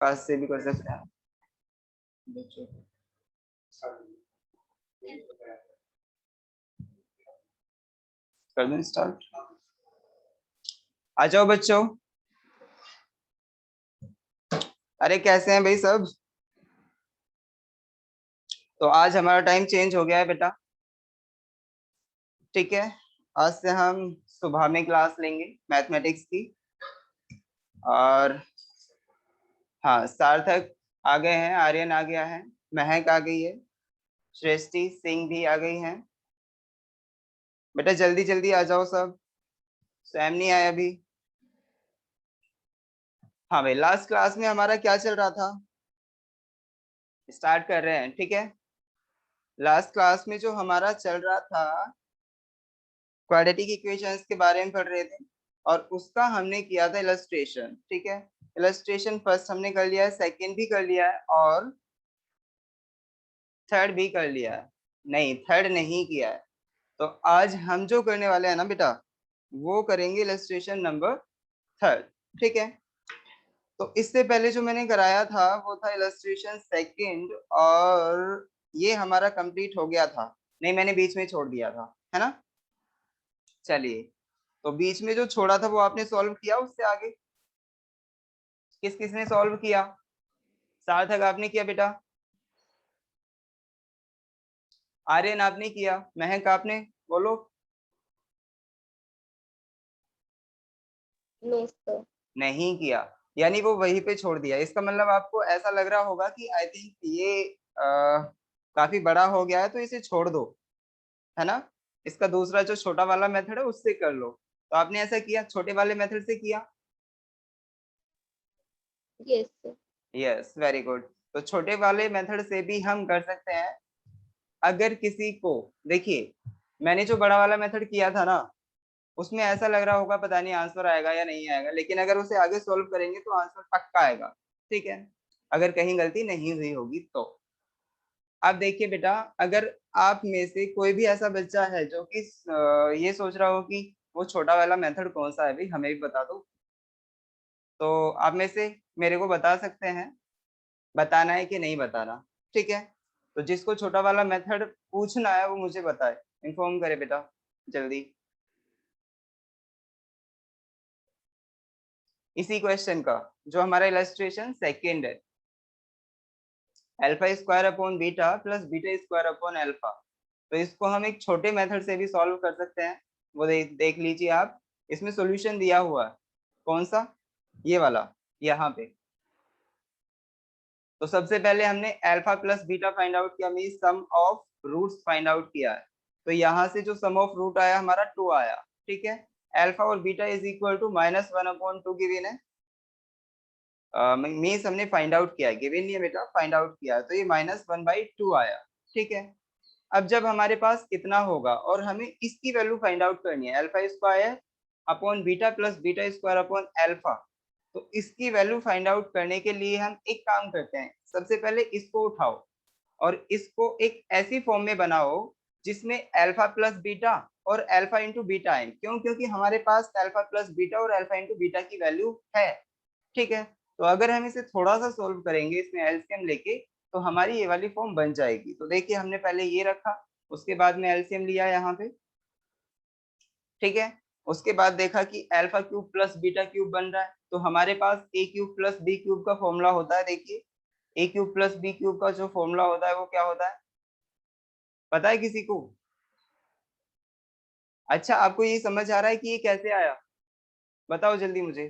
पास से भी कर सकते हैं। कर दें स्टार्ट। आ जाओ बच्चों। अरे कैसे हैं भाई सब? तो आज हमारा टाइम चेंज हो गया है बेटा, ठीक है। आज से हम सुबह में क्लास लेंगे मैथमेटिक्स की। और हाँ, सार्थक आ गए हैं, आर्यन आ गया है, महक आ गई है, सृष्टि सिंह भी आ गई हैं। बेटा जल्दी जल्दी आ जाओ सब। सैम नहीं आया अभी। हाँ भाई, लास्ट क्लास में हमारा क्या चल रहा था, स्टार्ट कर रहे हैं, ठीक है। लास्ट क्लास में जो हमारा चल रहा था, क्वाड्रेटिक इक्वेशंस के बारे में पढ़ रहे थे, और उसका हमने किया था इलस्ट्रेशन, ठीक है। इलस्ट्रेशन फर्स्ट हमने कर लिया है, सेकंड भी कर लिया है, और थर्ड भी कर लिया है। नहीं, थर्ड नहीं किया है। तो आज हम जो करने वाले हैं ना बेटा, वो करेंगे इलस्ट्रेशन नंबर थर्ड, ठीक है। तो इससे पहले जो मैंने कराया था वो था इलस्ट्रेशन सेकंड, और ये हमारा कंप्लीट हो गया था। नहीं, मैंने बीच में छोड़ दिया था, है ना। चलिए, तो बीच में जो छोड़ा था वो आपने सॉल्व किया, उससे आगे किस किस ने सॉल्व किया? सार्थक आपने किया बेटा, आर्यन आपने किया, महक आपने, बोलो। नहीं किया, यानी वो वहीं पे छोड़ दिया। इसका मतलब आपको ऐसा लग रहा होगा कि आई थिंक ये काफी बड़ा हो गया है, तो इसे छोड़ दो, है ना। इसका दूसरा जो छोटा वाला मेथड है उससे कर लो। तो आपने ऐसा किया, छोटे वाले मेथड से किया। Yes yes, very good. तो छोटे वाले मेथड से भी हम कर सकते हैं। अगर किसी को, देखिए, मैंने जो बड़ा वाला मेथड किया था ना, उसमें ऐसा लग रहा होगा पता नहीं आंसर आएगा या नहीं आएगा, लेकिन अगर उसे आगे सोल्व करेंगे तो आंसर पक्का आएगा, ठीक है। अगर कहीं गलती नहीं हुई होगी तो। अब देखिए बेटा, अगर आप में से कोई भी ऐसा बच्चा है जो कि ये सोच रहा हो कि वो छोटा वाला मेथड कौन सा है, भाई हमें भी बता दो। तो आप में से मेरे को बता सकते हैं, बताना है कि नहीं बताना, ठीक है। तो जिसको छोटा वाला मेथड पूछना है वो मुझे बताए, इन्फॉर्म करे बेटा जल्दी। इसी क्वेश्चन का जो हमारा इलस्ट्रेशन सेकेंड है, alpha square upon beta plus beta square upon alpha. तो इसको हम एक छोटे मेथड से भी सॉल्व कर सकते हैं। वो देख लीजिए आप, इसमें सॉल्यूशन दिया हुआ है। कौन सा? ये वाला, यहाँ पे। तो सबसे पहले हमने alpha plus beta find out किया, mean sum of roots find out किया है। तो यहाँ से जो सम ऑफ रूट आया हमारा 2 आया, ठीक है। अल्फा और beta is equal to -1/2 given है। मीन्स हमने फाइंड आउट किया है, गिवन नहीं है बेटा, फाइंड आउट किया है। तो ये -1/2 आया, ठीक है। अब जब हमारे पास इतना होगा और हमें इसकी वैल्यू फाइंड आउट करनी है, alpha square upon beta plus beta square upon alpha. तो इसकी वैल्यू फाइंड आउट करने के लिए हम एक काम करते हैं, सबसे पहले इसको उठाओ और इसको एक ऐसी फॉर्म में बनाओ जिसमें अल्फा प्लस बीटा और अल्फा इंटू बीटा है। क्यों? क्योंकि हमारे पास अल्फा प्लस बीटा और अल्फा इंटू बीटा की वैल्यू है, ठीक है। तो अगर हम इसे थोड़ा सा सोल्व करेंगे इसमें एलसीएम लेके, तो हमारी ये वाली फॉर्म बन जाएगी। तो देखिए, हमने पहले ये रखा, उसके बाद में एलसीएम लिया यहाँ पे, ठीक है। उसके बाद देखा कि alpha cube plus beta cube बन रहा है, तो हमारे पास ए क्यूब प्लस बी क्यूब का फॉर्मूला होता है। देखिए, ए क्यूब प्लस बी क्यूब का जो फॉर्मूला होता है वो क्या होता है, पता है किसी को? अच्छा, आपको ये समझ आ रहा है कि ये कैसे आया? बताओ जल्दी मुझे।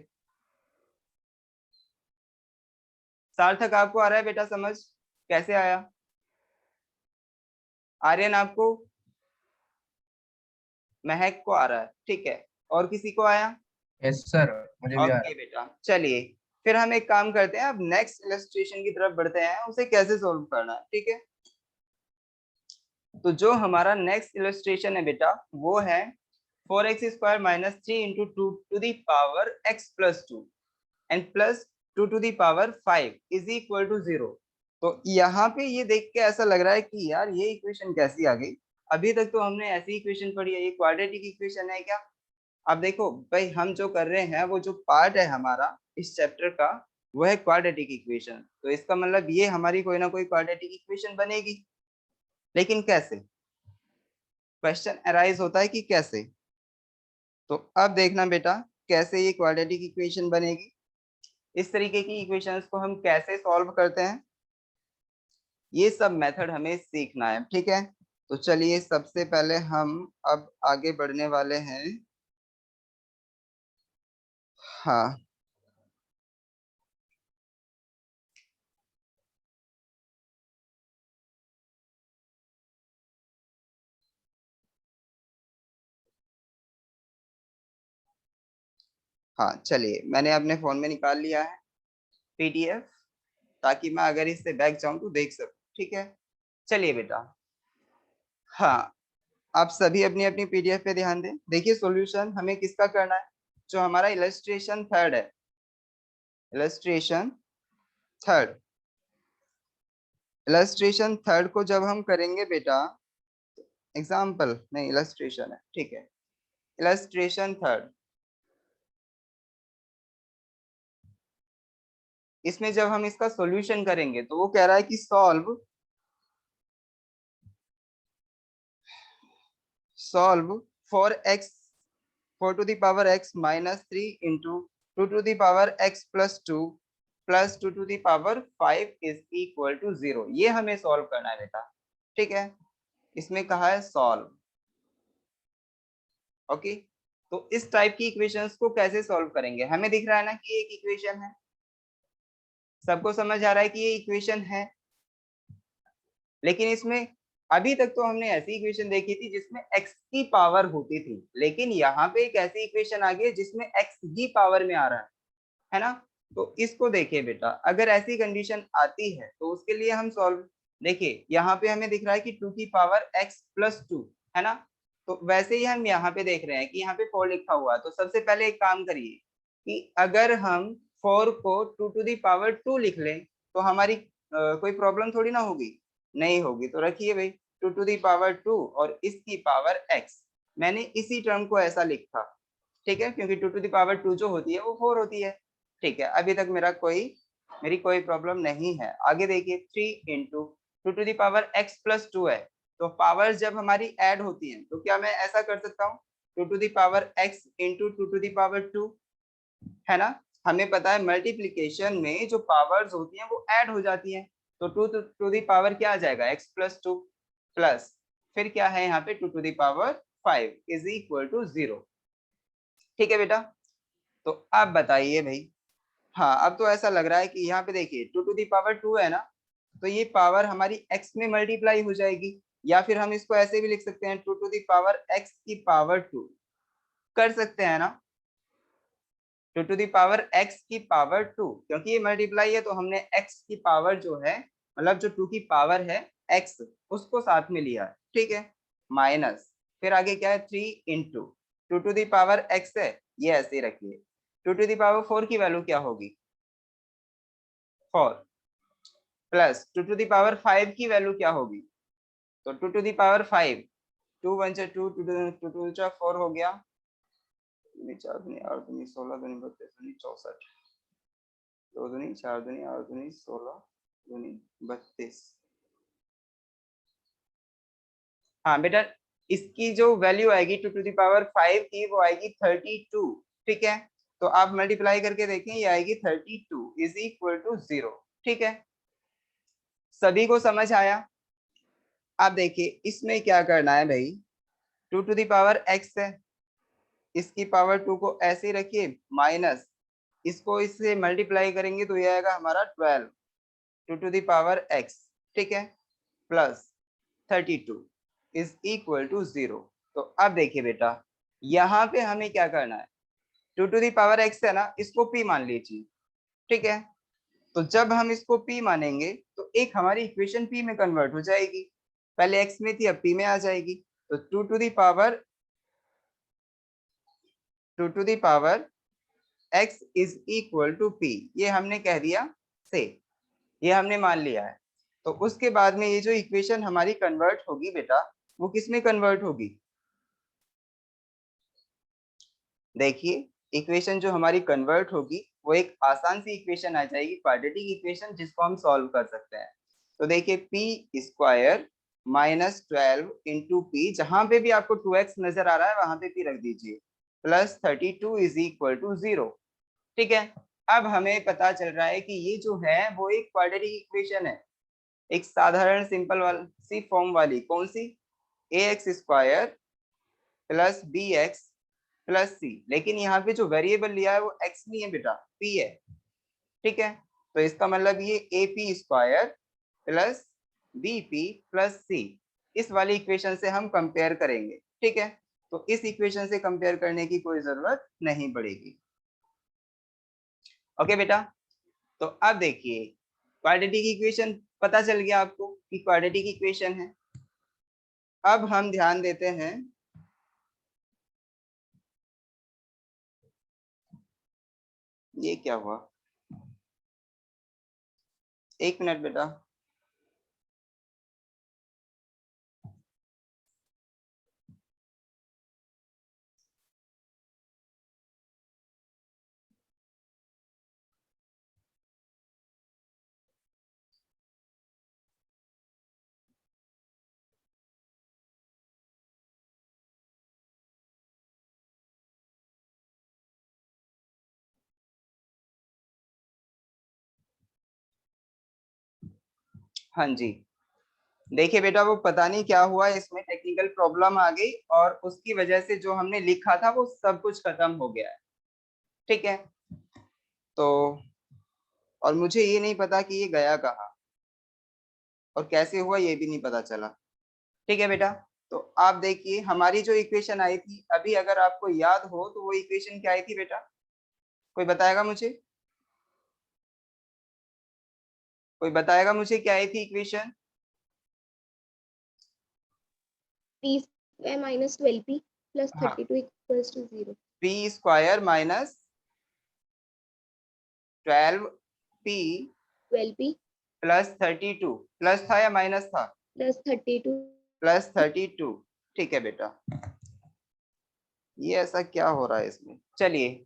सार्थक, आपको आ रहा है बेटा समझ, कैसे आया? आर्यन आपको? महक को आ रहा है, ठीक है। और किसी को आया? यस सर, मुझे भी आ रहा ओके बेटा, चलिए फिर हम एक काम करते हैं, अब नेक्स्ट इलस्ट्रेशन की तरफ बढ़ते हैं, उसे कैसे सोल्व करना है, ठीक है। तो जो हमारा नेक्स्ट इलस्ट्रेशन है बेटा, वो है 4x² - 3 into 2 to the power x plus 2 and plus 2 to the power 5 is equal to 0। तो यहाँ पे ये देख के ऐसा लग रहा है कि यार ये इक्वेशन कैसी आ गई, अभी तक तो हमने ऐसी इक्वेशन पढ़ी है, ये क्वाड्रेटिक इक्वेशन है क्या? अब देखो भाई, हम जो कर रहे हैं वो जो पार्ट है हमारा इस चैप्टर का, वो है क्वाड्रेटिक इक्वेशन। तो इसका मतलब ये हमारी कोई ना कोई क्वाड्रेटिक इक्वेशन बनेगी, लेकिन कैसे? क्वेश्चन अराइज होता है कि कैसे। तो अब देखना बेटा कैसे ये क्वाड्रेटिक इक्वेशन बनेगी। इस तरीके की इक्वेशंस को हम कैसे सॉल्व करते हैं, ये सब मेथड हमें सीखना है, ठीक है। तो चलिए सबसे पहले हम अब आगे बढ़ने वाले हैं। हाँ हाँ, चलिए मैंने अपने फोन में निकाल लिया है पीडीएफ, ताकि मैं अगर इससे बैक जाऊं तो देख सकूं, ठीक है। चलिए बेटा, हाँ, आप सभी अपनी अपनी पीडीएफ पे ध्यान दें। देखिए सॉल्यूशन हमें किसका करना है, जो हमारा इलस्ट्रेशन थर्ड है, इलस्ट्रेशन थर्ड। इलस्ट्रेशन थर्ड को जब हम करेंगे बेटा, एग्जाम्पल नहीं इलस्ट्रेशन है, ठीक है। इलस्ट्रेशन थर्ड, इसमें जब हम इसका सॉल्यूशन करेंगे तो वो कह रहा है कि solve for x 4 to the power x - 3 into 2 to the power x + 2 + 2 to the power 5 is equal to 0। ये हमें सॉल्व करना है बेटा, ठीक है। इसमें कहा है सॉल्व, ओके। तो इस टाइप की इक्वेशंस को कैसे सॉल्व करेंगे, हमें दिख रहा है ना कि एक इक्वेशन है, सबको समझ आ रहा है कि ये इक्वेशन है। लेकिन इसमें अभी तक तो हमने ऐसी इक्वेशन देखी थी जिसमें x की पावर होती थी, लेकिन यहाँ पे एक ऐसी इक्वेशन आ गई है जिसमें x ही पावर में आ रहा है ना। तो इसको देखिए बेटा, अगर ऐसी कंडीशन आती है तो उसके लिए हम सॉल्व, देखिए यहाँ पे हमें दिख रहा है कि 2 की पावर x + 2 है ना। तो वैसे ही हम यहाँ पे देख रहे हैं कि यहाँ पे 4 लिखा हुआ है। तो सबसे पहले एक काम करिए कि अगर हम 4 को 2 to the power 2 लिख लें तो हमारी कोई प्रॉब्लम थोड़ी ना होगी, नहीं होगी। तो रखिए भाई 2 to the power 2 और इसकी पावर x, मैंने इसी टर्म को ऐसा लिखा, ठीक है, क्योंकि 2 to the power 2 जो होती है वो 4 होती है, ठीक है। अभी तक मेरी कोई प्रॉब्लम नहीं है। आगे देखिए 3 into 2 to the power x + 2 है। तो पावर जब हमारी ऐड होती है तो क्या मैं ऐसा कर सकता हूँ 2 to the power x into 2 to the power 2, है ना। हमें पता है मल्टीप्लीकेशन में जो पावर्स होती हैं वो ऐड हो जाती हैं। तो 2 to the power क्या आ जाएगा x + 2 प्लस, फिर क्या है यहाँ पे 2 to the power 5 is equal to 0, ठीक है बेटा। तो अब बताइए भाई, हाँ अब तो ऐसा लग रहा है कि यहाँ पे देखिए 2 to the power 2 है ना, तो ये पावर हमारी x में मल्टीप्लाई हो जाएगी, या फिर हम इसको ऐसे भी लिख सकते हैं 2 to the power x की पावर 2, कर सकते हैं ना। 2 to the power x की पावर 2, क्योंकि ये मल्टीप्लाई है तो हमने x की पावर जो है, मतलब जो 2 की पावर है x, उसको साथ में लिया है, ठीक है। माइनस, फिर आगे क्या है 3 into 2 to the power x है, ये ऐसे ही रखिए। 2 to the power 4 की वैल्यू क्या होगी 4, प्लस 2 to the power 5 की वैल्यू क्या होगी, तो 2 to the power 5, 2 वन जा 2, 2 2 जा 4 हो गया, 4 दूनी 8 दूनी 16 दूनी 32 दूनी 64, 2 दूनी 4 दूनी 8 दूनी 16 दूनी 32। हाँ बेटा, इसकी जो वैल्यू आएगी 2 to the power 5 की वो आएगी 32, ठीक है। तो आप मल्टीप्लाई करके देखें, ये आएगी 32 इज इक्वल टू 0, ठीक है। सभी को समझ आया। आप देखिए इसमें क्या करना है भाई, 2 to the power x है, इसकी पावर 2 को ऐसे ही रखिए, माइनस इसको इससे मल्टीप्लाई करेंगे तो ये आएगा हमारा 12 2 to the power x, ठीक है, प्लस 32 इज इक्वल टू 0। तो अब देखिए बेटा, यहाँ पे हमें क्या करना है, 2 to the power x है ना, इसको p मान लीजिए, ठीक है। तो जब हम इसको p मानेंगे तो एक हमारी इक्वेशन p में कन्वर्ट हो जाएगी, पहले x में थी अब p में आ जाएगी। तो 2 to the power x is equal to p, ये हमने कह दिया से, ये हमने मान लिया है। तो उसके बाद में ये जो इक्वेशन हमारी कन्वर्ट होगी बेटा, वो किस में कन्वर्ट होगी, देखिए इक्वेशन जो हमारी कन्वर्ट होगी वो एक आसान सी इक्वेशन आ जाएगी, क्वाड्रेटिक इक्वेशन, जिसको हम सॉल्व कर सकते हैं। तो देखिए P square minus 12 into P, जहां पे भी आपको 2x नजर आ रहा है वहां पे पी रख दीजिए, प्लस 32 इज इक्वल टू 0। ठीक है, अब हमें पता चल रहा है कि ये जो है वो एक क्वाड्रेटिक इक्वेशन है, एक साधारण सिंपल वाली सी फॉर्म वाली। कौन सी? ax square plus B x plus C, लेकिन यहाँ पे जो वेरिएबल लिया है वो x नहीं है बेटा, p है। ठीक है, तो इसका मतलब ये A P square plus B P plus C, इस वाली इक्वेशन से हम कंपेयर करेंगे। ठीक है, तो इस इक्वेशन से कंपेयर करने की कोई जरूरत नहीं पड़ेगी। ओके बेटा, तो अब देखिए क्वाड्रेटिक इक्वेशन पता चल गया आपको कि क्वाड्रेटिक इक्वेशन है। अब हम ध्यान देते हैं, ये क्या हुआ, एक मिनट बेटा। हाँ जी, देखिए बेटा वो पता नहीं क्या हुआ, इसमें टेक्निकल प्रॉब्लम आ गई और उसकी वजह से जो हमने लिखा था वो सब कुछ खत्म हो गया है। ठीक है, तो और मुझे ये नहीं पता कि ये गया कहाँ और कैसे हुआ, ये भी नहीं पता चला। ठीक है बेटा, तो आप देखिए हमारी जो इक्वेशन आई थी अभी, अगर आपको याद हो तो वो इक्वेशन क्या आई थी बेटा, कोई बताएगा मुझे? कोई बताएगा मुझे क्या आई थी equation? p square minus 12p plus हाँ, 32 equals to 0. P square minus 12p 12p plus 32, plus था या माइनस था? plus 32. प्लस 32। ठीक है बेटा, ये ऐसा क्या हो रहा है इसमें, चलिए।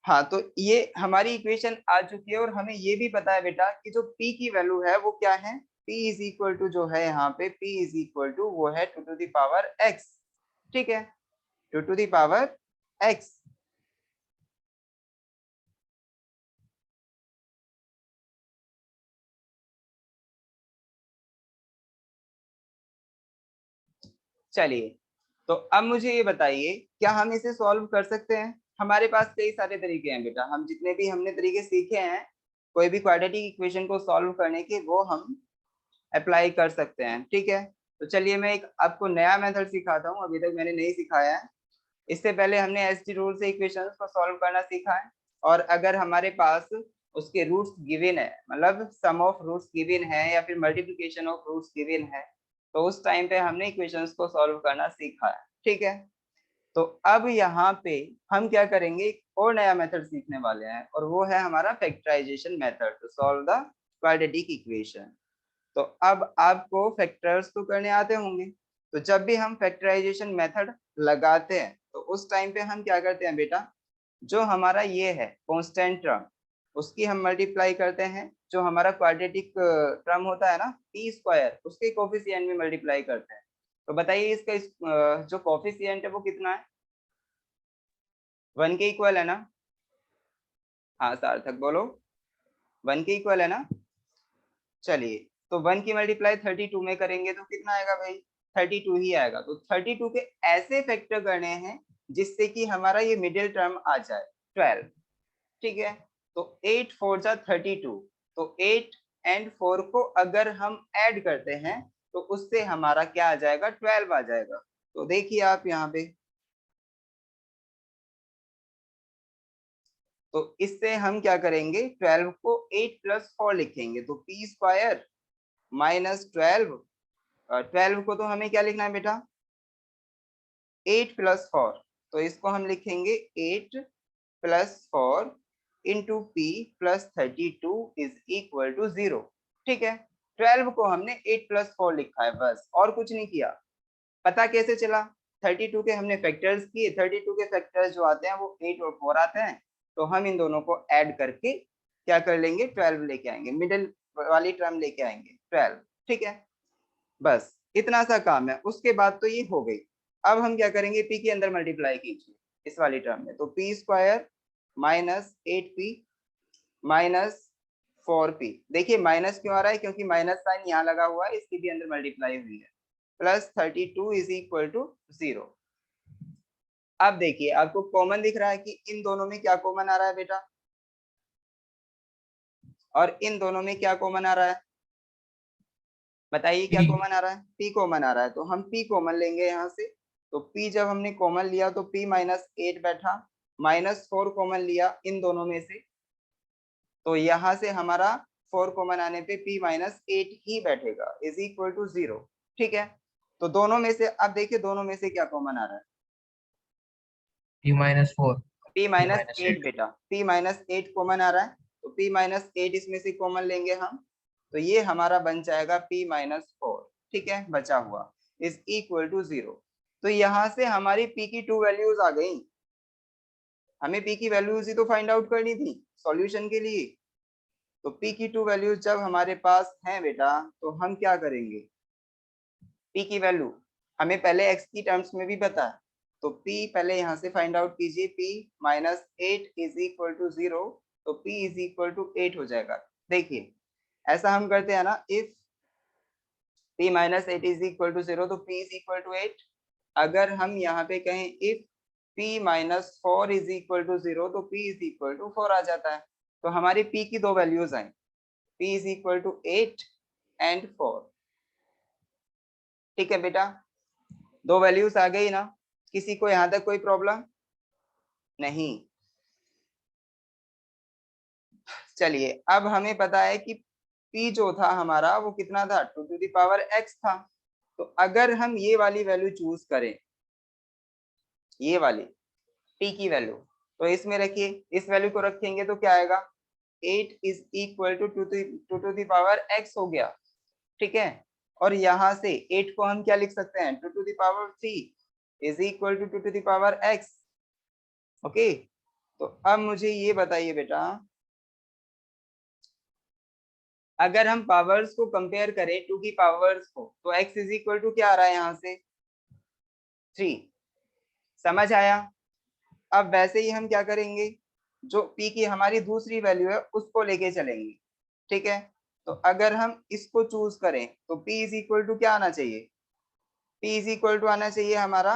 हाँ, तो ये हमारी इक्वेशन आ चुकी है और हमें ये भी पता है बेटा कि जो p की वैल्यू है वो क्या है, p इज इक्वल टू जो है यहाँ पे p इज इक्वल टू वो है 2 टू द पावर x। ठीक है, 2 टू द पावर x। चलिए, तो अब मुझे ये बताइए क्या हम इसे सॉल्व कर सकते हैं? हमारे पास कई सारे तरीके हैं बेटा, हम जितने भी हमने तरीके सीखे हैं कोई भी क्वाड्रेटिक इक्वेशन को सॉल्व करने के, वो हम अप्लाई कर सकते हैं। ठीक है, तो चलिए मैं एक आपको नया मेथड सिखाता हूँ, अभी तक मैंने नहीं सिखाया है। इससे पहले हमने एसटी रूल से इक्वेशंस को सॉल्व करना सीखा है, और अगर हमारे पास उसके रूट्स गिवन है, मतलब सम ऑफ रूट्स गिवन है या फिर मल्टीप्लिकेशन ऑफ रूट्स गिवन है, तो उस टाइम पे हमने इक्वेशंस को सॉल्व करना सीखा है। ठीक है, तो अब यहाँ पे हम क्या करेंगे, एक और नया मेथड सीखने वाले हैं और वो है हमारा factorisation method to solve the quadratic equation. तो अब आपको फैक्टर्स तो करने आते होंगे, तो जब भी हम फैक्टराइजेशन मेथड लगाते हैं तो उस टाइम पे हम क्या करते हैं बेटा, जो हमारा ये है कांस्टेंट टर्म, उसकी हम मल्टीप्लाई करते हैं, जो हमारा क्वाड्रेटिक टर्म होता है ना पी स्क्वायर, उसके कोफिशिएंट में मल्टीप्लाई करते हैं। तो बताइए इसका जो कोफिशिएंट है वो कितना है? 1 के इक्वल है ना? हाँ सार्थक बोलो, 1 के इक्वल है ना? चलिए, तो 1 की मल्टीप्लाई 32 में करेंगे तो कितना आएगा भाई? 32 ही आएगा। तो 32 के ऐसे फैक्टर करने हैं जिससे कि हमारा ये मिडिल टर्म आ जाए 12। ठीक है, तो 8 4 जा 32, तो 8 एंड 4 को अगर हम ऐड करते हैं तो उससे हमारा क्या आ जाएगा, 12 आ जाएगा। तो देखिए आप यहाँ पे, तो इससे हम क्या करेंगे, 12 को 8 प्लस 4 लिखेंगे, तो पी स्क्वायर माइनस 12, 12 को तो हमें क्या लिखना है बेटा, 8 प्लस 4, तो इसको हम लिखेंगे 8 plus 4 into p plus 32 is equal to 0। ठीक है, 12 को हमने 8 प्लस 4 लिखा है बस, और कुछ नहीं किया। पता कैसे चला? 32 के हमने फैक्टर्स किए, 32 के फैक्टर्स जो आते हैं वो 8 और 4 आते हैं, तो हम इन दोनों को ऐड करके क्या कर लेंगे, 12 लेके आएंगे, मिडिल वाली टर्म लेके आएंगे 12। ठीक है, बस इतना सा काम है, उसके बाद तो ये हो गई। अब हम क्या करेंगे, पी के अंदर मल्टीप्लाई कीजिए इस वाली टर्म में, तो P square minus 8p minus 4p। देखिए माइनस क्यों आ रहा है, क्योंकि माइनस साइन यहाँ लगा हुआ है, इसकी भी अंदर मल्टीप्लाई हुई है, प्लस 32 इज इक्वल टू 0। अब देखिए आपको कॉमन दिख रहा है कि इन दोनों में क्या कॉमन आ रहा है बेटा, और इन दोनों में क्या कॉमन आ रहा है, बताइए क्या P, कॉमन आ रहा है, p कॉमन आ रहा है, तो हम p कॉमन लेंगे यहाँ से। तो p जब हमने कॉमन लिया तो p माइनस 8 बैठा, माइनस 4 कॉमन लिया इन दोनों में से, तो यहाँ से हमारा 4 कॉमन आने पे p माइनस 8 ही बैठेगा, इज इक्वल टू 0। ठीक है, तो दोनों में से अब देखिए दोनों में से क्या कॉमन आ रहा है, P minus 4, p P minus minus 8 8, बेटा, p माइनस 8 कॉमन आ रहा है, तो p माइनस 8 इसमें से कॉमन लेंगे हम, तो ये हमारा बन जाएगा p माइनस 4। ठीक है, बचा हुआ इज इक्वल टू 0। तो यहाँ से हमारी p की 2 वैल्यूज आ गई, हमें p की वैल्यूज ही तो फाइंड आउट करनी थी सॉल्यूशन के लिए। तो p की 2 वैल्यूज जब हमारे पास हैं बेटा, तो हम क्या करेंगे, p की वैल्यू हमें पहले x की टर्म्स में भी पता है, तो p पहले यहाँ से फाइंड आउट कीजिए, p minus 8 is equal to 0, तो p इज इक्वल टू 8 हो जाएगा। देखिए ऐसा हम करते हैं ना, if p minus 8 is equal to 0 तो p इज इक्वल टू 8। अगर हम यहाँ पे कहें if p minus 4 is equal to 0 तो p इज इक्वल टू 4 आ जाता है। तो हमारी p की दो वैल्यूज आई, p is equal to 8 and 4। ठीक है बेटा, दो वैल्यूज आ गई ना, किसी को यहाँ तक कोई प्रॉब्लम नहीं। चलिए अब हमें पता है कि p जो था हमारा वो कितना था, 2 टू द पावर x था। तो अगर हम ये वाली वैल्यू चूज करें, ये वाली p की वैल्यू, तो इसमें रखिए, इस वैल्यू को रखेंगे तो क्या आएगा, 8 is equal to 2 to the power x हो गया। ठीक है, और यहाँ से 8 को हम क्या लिख सकते हैं, 2 to the power 3 is equal to 2 to the power x। Okay, तो अब मुझे ये बताइए बेटा, अगर हम पावर्स को कंपेयर करें 2 की पावर्स को, तो x इज इक्वल टू क्या आ रहा है यहाँ से, 3। समझ आया। अब वैसे ही हम क्या करेंगे, जो p की हमारी दूसरी वैल्यू है उसको लेके चलेंगे। ठीक है, तो अगर हम इसको चूज करें तो p इज इक्वल टू क्या आना चाहिए, p इज इक्वल टू आना चाहिए हमारा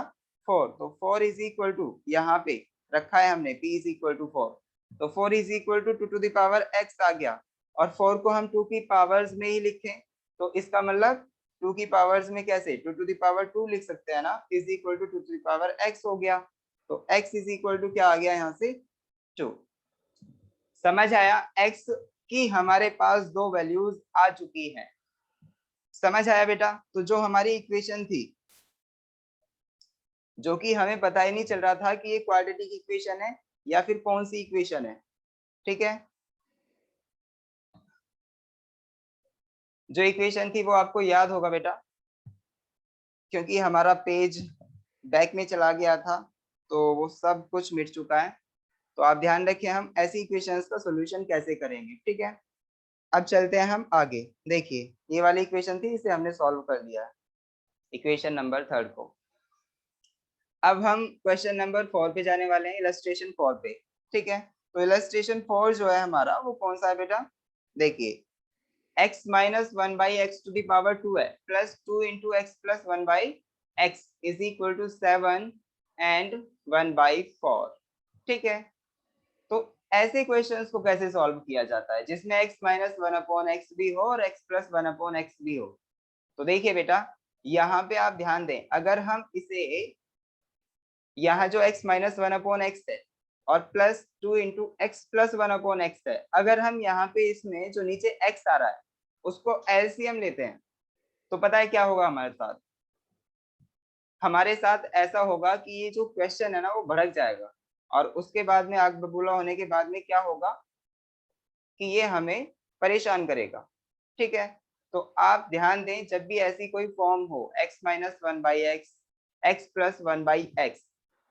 4। तो 4 इज इक्वल टू यहाँ पे रखा है हमने, p इज इक्वल टू 4, तो 4 is equal to 2 to the power x आ गया। और 4 को हम 2 की पावर्स में ही लिखें, तो इसका मतलब 2 की पावर्स में कैसे, 2 टू द पावर 2 लिख सकते हैं ना, is equal to 2 to the power x हो गया। तो x इज इक्वल टू क्या आ गया यहाँ से, 2। समझ आया, x की हमारे पास दो वैल्यूज आ चुकी हैं। समझ आया बेटा, तो जो हमारी इक्वेशन थी, जो कि हमें पता ही नहीं चल रहा था कि ये क्वाड्रेटिक इक्वेशन है या फिर कौन सी इक्वेशन है। ठीक है, जो इक्वेशन थी वो आपको याद होगा बेटा, क्योंकि हमारा पेज बैक में चला गया था, तो वो सब कुछ मिट चुका है। तो आप ध्यान रखें हम ऐसी इक्वेशंस का सॉल्यूशन कैसे करेंगे। ठीक है, अब चलते हैं हम आगे। देखिए ये वाली इक्वेशन थी, इसे हमने सॉल्व कर दिया, इक्वेशन नंबर 3 को। अब हम क्वेश्चन नंबर 4 पे जाने वाले हैं, इलस्ट्रेशन 4 पे। ठीक है, तो इलस्ट्रेशन 4 जो है हमारा वो कौन सा है बेटा, देखिए x minus 1 by x to the power 2 है, plus 2 into x plus 1 by x is equal to 7 and 1 by 4। ठीक है, तो ऐसे क्वेश्चंस को कैसे सॉल्व किया जाता है जिसमें x माइनस 1 अपॉन एक्स भी हो और x प्लस 1 अपॉन एक्स भी हो। तो देखिए बेटा, यहाँ पे आप ध्यान दें, अगर हम इसे, यहाँ जो x माइनस 1 अपॉन एक्स है और plus 2 into x plus 1 upon x है, अगर हम यहाँ पे इसमें जो नीचे x आ रहा है उसको एलसीएम लेते हैं, तो पता है क्या होगा हमारे साथ, हमारे साथ ऐसा होगा कि ये जो क्वेश्चन है ना वो भड़क जाएगा, और उसके बाद में आग बबूला होने के बाद में क्या होगा कि ये हमें परेशान करेगा। ठीक है, तो आप ध्यान दें, जब भी ऐसी कोई फॉर्म हो x minus 1 by x, x plus 1 by x,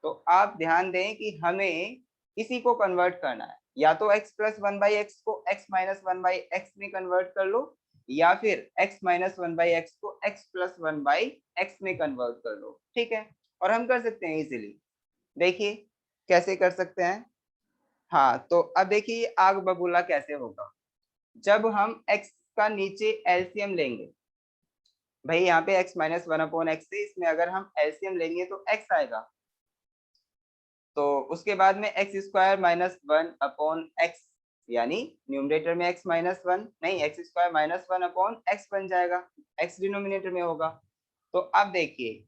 तो आप ध्यान दें कि हमें इसी को कन्वर्ट करना है, या तो x plus one by x को x minus one by x में कन्वर्ट कर लो, या फिर x minus one by x को x plus one by x में कन्वर्ट कर लो, ठीक है। और हम कर सकते हैं इजीली, देखिए कैसे कर सकते हैं। हाँ तो अब देखिए आग बबूला कैसे होगा, जब हम x का नीचे एलसीएम लेंगे, भाई यहाँ पे x minus one upon x है, इसमें अगर हम एलसीएम लेंगे तो x आएगा, तो उसके बाद में x square minus one upon x, यानी न्यूमरेटर में x माइनस वन नहीं, x square minus one upon x बन जाएगा, x डिनोमिनेटर में होगा। तो अब देखिए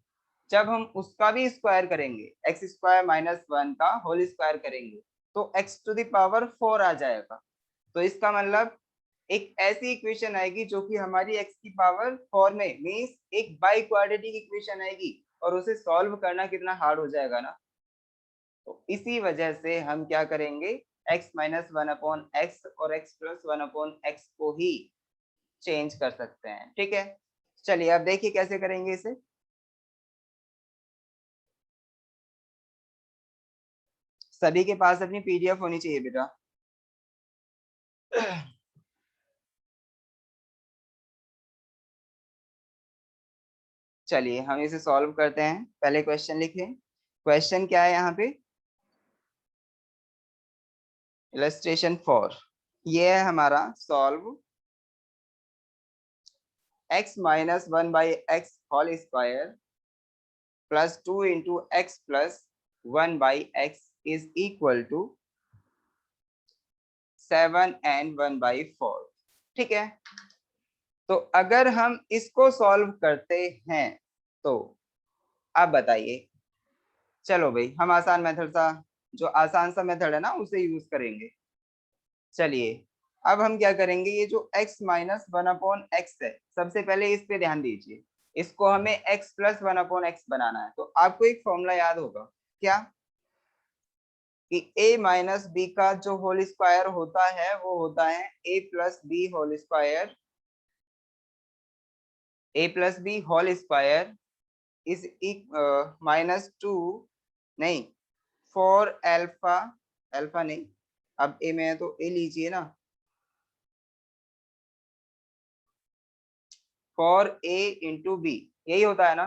जब हम उसका भी स्क्वायर करेंगे, एक्स स्क्वायर माइनस वन का होल स्क्वायर करेंगे, तो x टू द पावर 4 आ जाएगा। तो इसका मतलब एक ऐसी इक्वेशन आएगी जो कि हमारी x की पावर 4 में, मींस एक बाई क्वाड्रेटिक इक्वेशन आएगी, और उसे सॉल्व करना कितना हार्ड हो जाएगा ना। तो इसी वजह से हम क्या करेंगे, x minus one upon x और x plus one upon x को ही चेंज कर सकते हैं, ठीक है। चलिए अब देखिए कैसे करेंगे इसे। सभी के पास अपनी पीडीएफ होनी चाहिए बेटा। चलिए हम इसे सॉल्व करते हैं, पहले क्वेश्चन लिखें। क्वेश्चन क्या है यहाँ पे, इलस्ट्रेशन 4, ये है हमारा solve x minus one by x whole square plus two into x plus one by x is equal to 7 and 1/4, ठीक है। तो अगर हम इसको सॉल्व करते हैं तो आप बताइए, चलो भाई हम आसान मेथड सा, जो आसान सा मेथड है ना उसे यूज करेंगे। चलिए अब हम क्या करेंगे, ये जो x minus one upon x है, सबसे पहले इस पे ध्यान दीजिए, इसको हमें x plus one upon X बनाना है। तो आपको एक फॉर्मूला याद होगा क्या, कि a माइनस बी का जो होल स्क्वायर होता है वो होता है a plus b whole square, a plus b whole square is minus two, नहीं 4 अल्फा, अल्फा नहीं, अब a में है तो a लीजिए ना, 4a इंटू बी, यही होता है ना,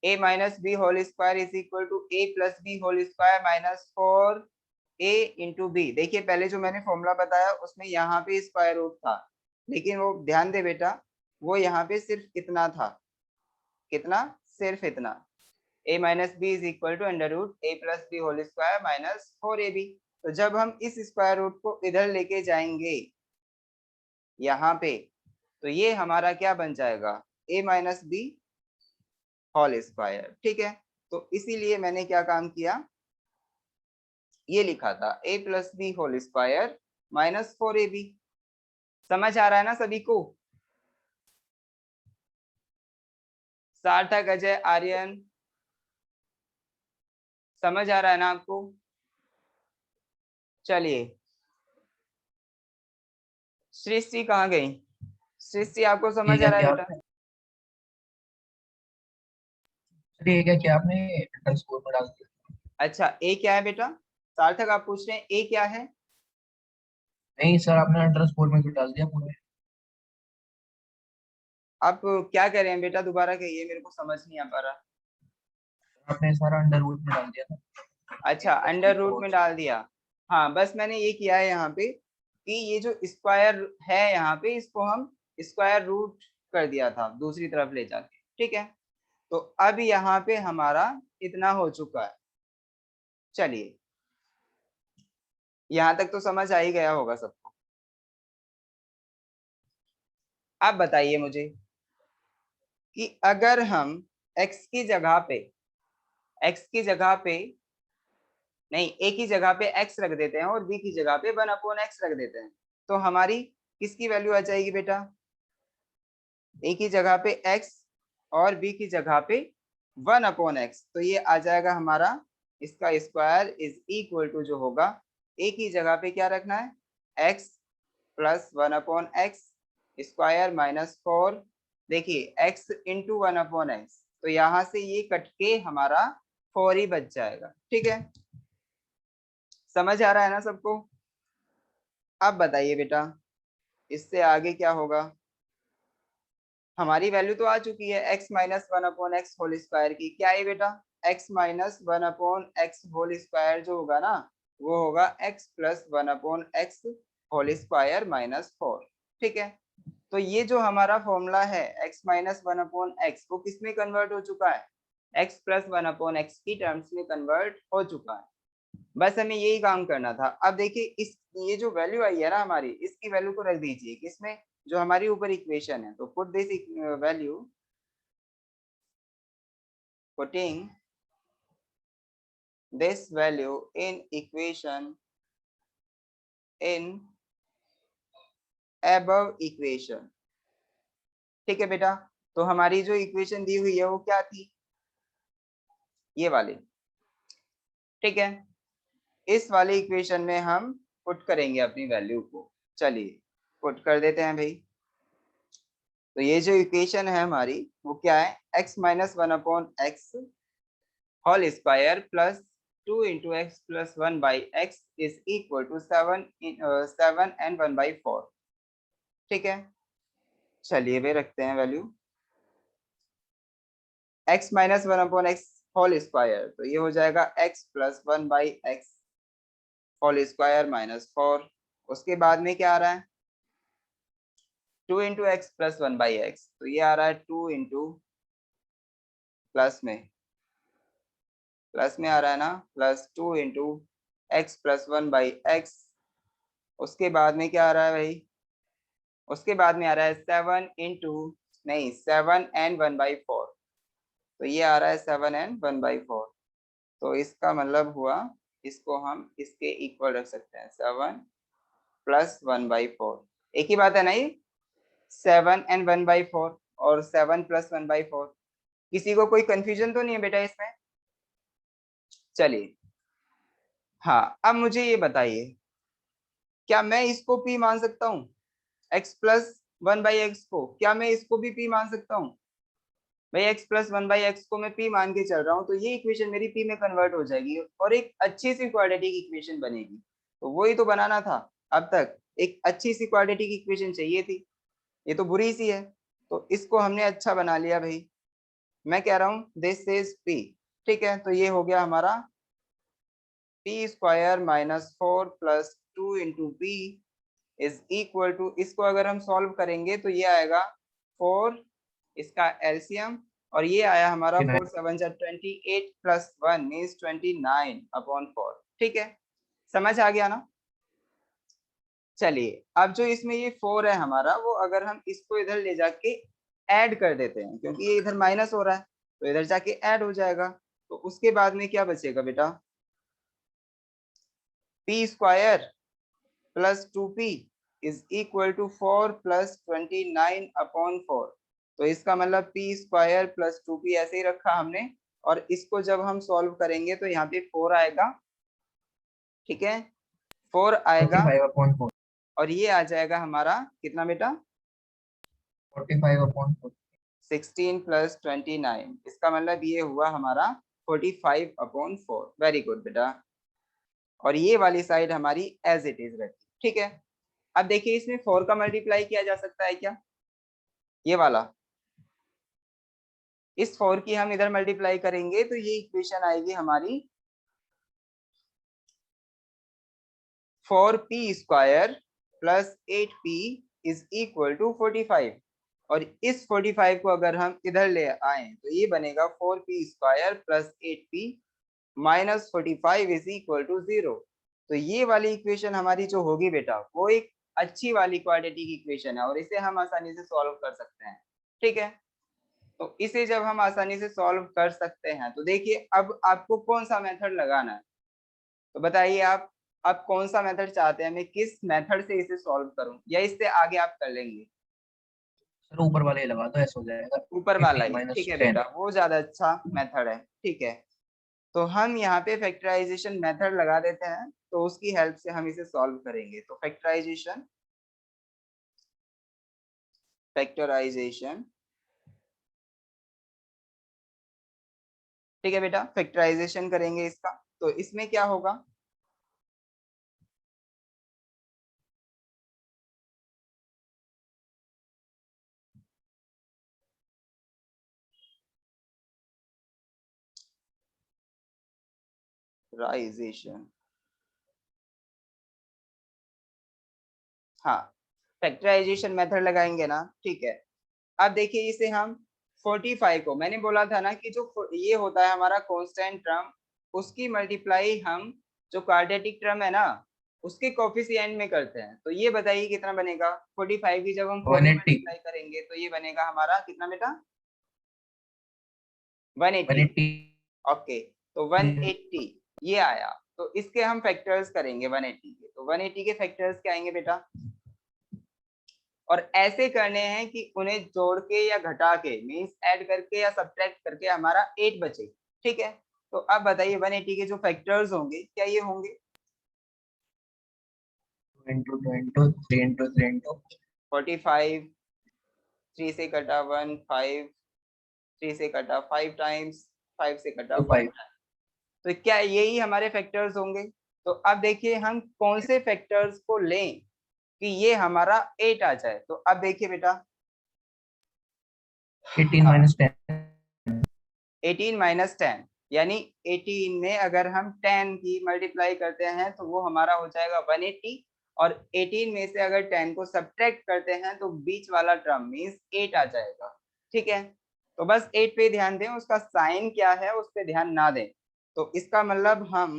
a minus b whole square is equal to a plus b whole square minus 4a into b. देखिए पहले जो मैंने फॉर्मूला बताया उसमें यहाँ पे स्क्वायर रूट था, लेकिन वो ध्यान दे बेटा, वो यहाँ पे सिर्फ इतना था, कितना, सिर्फ इतना, a minus b is equal to under root a plus b whole square minus 4ab। तो जब हम इस स्क्वायर रूट को इधर लेके जाएंगे यहाँ पे, तो ये हमारा क्या बन जाएगा, a minus b whole square, ठीक है। तो इसीलिए मैंने क्या काम किया, ये लिखा था a plus b whole square minus 4ab। समझ आ रहा है ना सभी को, सार्थक, अजय, आर्यन, समझ आ रहा है ना आपको। चलिए सृष्टि कहाँ गई, सृष्टि आपको समझ ये आ क्या रहा है किया बेटा। आपने? अरे ये क्या किया आपने, अंडरस्कोर में डाल दिया? अच्छा ए क्या है बेटा, सार्थक आप पूछ रहे हैं ए क्या है। नहीं सर, आपने अंडरस्कोर में क्यों डाल दिया पूरे? आप क्या कह रहे हैं बेटा, दोबारा कहिए, मेरे को समझ नहीं आ पा रहा। आपने सारा अंडर रूट में डाल दिया था। अच्छा अंडर रूट में डाल दिया, हाँ बस मैंने ये किया है यहाँ पे, कि ये जो स्क्वायर है यहाँ पे इसको हम स्क्वायर रूट कर दिया था दूसरी तरफ ले जाके, ठीक है। तो अब यहाँ पे हमारा इतना हो चुका है। चलिए यहाँ तक तो समझ आ ही गया होगा सबको। आप बताइए मुझे कि अगर हम x की जगह पे, x की जगह पे नहीं, a की जगह पे x रख देते हैं और b की जगह पे 1/x रख देते हैं, तो हमारी किसकी वैल्यू आ जाएगी बेटा, a की जगह पे x और b की जगह पे 1/x। तो ये आ जाएगा हमारा, इसका स्क्वायर इज इक्वल टू जो होगा, a की जगह पे क्या रखना है, x plus 1/x square minus 4, देखिए x इंटू 1/x, तो यहाँ से ये कट के हमारा 4 ही बच जाएगा, ठीक है। समझ आ रहा है ना सबको? अब बताइए बेटा, इससे आगे क्या होगा? हमारी वैल्यू तो आ चुकी है x minus one upon x whole square की। क्या है बेटा? x minus one upon x whole square जो होगा ना, वो होगा x plus one upon x whole square minus 4। ठीक है, तो ये जो हमारा फॉर्मूला है x minus one upon x, वो किस में कन्वर्ट हो चुका है? x plus one upon x की टर्म्स में कन्वर्ट हो चुका है। बस हमें यही काम करना था। अब देखिए, इस ये जो वैल्यू आई है ना हमारी, इसकी वैल्यू को रख दीजिए किसमें? जो हमारी ऊपर इक्वेशन है। तो put this value, putting this value in equation, in above equation. ठीक है बेटा, तो हमारी जो इक्वेशन दी हुई है वो क्या थी? ये वाली। ठीक है, इस वाले इक्वेशन में हम पुट करेंगे अपनी वैल्यू को। चलिए पुट कर देते हैं भाई। तो ये जो इक्वेशन है हमारी, वो क्या है? x minus one upon x whole square plus 2 into x plus 1/x is equal to 7 and 1/4। ठीक है, चलिए वे रखते हैं value x minus one upon x whole square, तो ये हो जाएगा x plus 1/x whole square minus 4। उसके बाद में क्या आ रहा है? 2 इंटू एक्स प्लस 1/x, तो ये आ रहा है 2 इंटू प्लस में आ रहा है ना, plus 2 into x plus 1/x। उसके बाद में क्या आ रहा है भाई? उसके बाद में आ रहा है 7 इंटू, नहीं 7 एंड 1/4, तो ये आ रहा है 7 एंड 1/4। तो इसका मतलब हुआ, इसको हम इसके इक्वल रख सकते हैं, 7 प्लस 1/4। एक ही बात है ना ये, 7 एंड 1/4 और 7 प्लस 1/4। किसी को कोई कंफ्यूजन तो नहीं है बेटा इसमें? चलिए, हाँ अब मुझे ये बताइए, क्या मैं इसको p मान सकता हूँ? x प्लस 1/x को, क्या मैं इसको भी p मान सकता हूँ? भाई x प्लस 1/x को मैं p मान के चल रहा हूँ, तो ये इक्वेशन मेरी p में कन्वर्ट हो जाएगी और एक अच्छी सी क्वाड्रेटिक इक्वेशन बनेगी। तो वही तो बनाना था। अब तक एक अच्छी सी क्वाड्रेटिक इक्वेशन चाहिए थी, ये तो बुरी सी है। तो इसको हमने अच्छा बना लिया भाई। मैं कह रहा हूँ दिस इज p। ठीक है, तो ये हो गया हमारा p square minus 4 plus 2 into p is equal to, इसको अगर हम सॉल्व करेंगे तो ये आएगा 4, इसका एलसीएम, और ये आया हमारा 4 7 28 प्लस 1 मींस 29/4। ठीक है, समझ आ गया ना? चलिए, अब जो इसमें ये 4 है हमारा, वो अगर हम इसको इधर ले जाके ऐड कर देते हैं, क्योंकि ये इधर माइनस हो रहा है, तो इधर जाके ऐड हो जाएगा। तो उसके बाद में क्या बचेगा बेटा? P square plus 2p is equal to 4 plus 29/4। तो इसका मतलब p स्क्वायर प्लस 2p ऐसे ही रखा हमने, और इसको जब हम सॉल्व करेंगे तो यहाँ पे 4 आएगा। ठीक है, 4 आएगा 45/4। और ये आ जाएगा हमारा कितना बेटा? 45/4। 16 प्लस 29, इसका मतलब ये हुआ हमारा 45/4। वेरी गुड बेटा। और ये वाली साइड हमारी एज इट इज रहती। ठीक है, अब देखिए इसमें 4 का मल्टीप्लाई किया जा सकता है क्या? ये वाला, इस 4 की हम इधर मल्टीप्लाई करेंगे तो ये इक्वेशन आएगी हमारी 4p square plus 8p is equal to 45। और इस 45 को अगर हम इधर ले आए तो ये बनेगा 4p square plus 8p minus 45 is equal to 0। तो ये वाली इक्वेशन हमारी जो होगी बेटा, वो एक अच्छी वाली क्वाड्रेटिक इक्वेशन है और इसे हम आसानी से सॉल्व कर सकते हैं। ठीक है, तो इसे जब हम आसानी से सॉल्व कर सकते हैं, तो देखिए अब आपको कौन सा मेथड लगाना है, तो बताइए आप कौन सा मेथड चाहते हैं? मैं किस मेथड से इसे सॉल्व करूं, या इससे आगे आप कर लेंगे? सर ऊपर वाले लगा दो, ऐसा हो जाएगा। ऊपर वाला 15 ही ठीक माइनस है 10। बेटा, वो ज्यादा अच्छा मेथड है। ठीक है, तो हम यहाँ पे फैक्टराइजेशन मेथड लगा देते हैं, तो उसकी हेल्प से हम इसे सॉल्व करेंगे। तो फैक्टराइजेशन ठीक है बेटा, फैक्टराइजेशन करेंगे इसका। तो इसमें क्या होगा? फैक्टराइजेशन, हाँ फैक्टराइजेशन मेथड लगाएंगे ना, ठीक है। अब देखिए इसे हम 45 को, मैंने बोला था ना कि जो ये होता है हमारा कांस्टेंट टर्म, उसकी मल्टीप्लाई हम जो क्वाड्रेटिक टर्म है ना उसके कोफिशिएंट में करते हैं। तो ये बताइए कितना बनेगा, 45 की जब हम 40 180 मल्टीप्लाई करेंगे तो ये बनेगा हमारा कितना बेटा, 180। 180 ओके, तो 180 ये आया। तो इसके हम फैक्टर्स करेंगे 180 के, तो 180 के फैक्टर्स क्या आएंगे बेटा, और ऐसे करने हैं कि उन्हें जोड़ के या घटा के, मींस ऐड करके या सब्ट्रैक्ट करके हमारा 8 बचे, ठीक है। तो अब बताइए 180 के जो फैक्टर्स होंगे क्या ये होंगे, 2 into 2 into 3 into 3 into 45, 3 से कटा 1, 5, 3 से कटा 5 टाइम्स, 5 से कटा 1 5. टाइम, तो क्या यही हमारे फैक्टर्स होंगे। तो अब देखिए हम कौन से फैक्टर्स को लें कि ये हमारा 8 आ जाए। तो अब देखिए बेटा 18 minus 10. 18 माइनस 10, यानी 18 में अगर हम 10 की मल्टीप्लाई करते हैं तो वो हमारा हो जाएगा 180, और 18 में से अगर 10 को सब्ट्रैक्ट करते हैं तो बीच वाला टर्म मींस 8 आ जाएगा, ठीक है। तो बस 8 पे ध्यान दें, उसका साइन क्या है उस पे ध्यान ना दें। तो इसका मतलब हम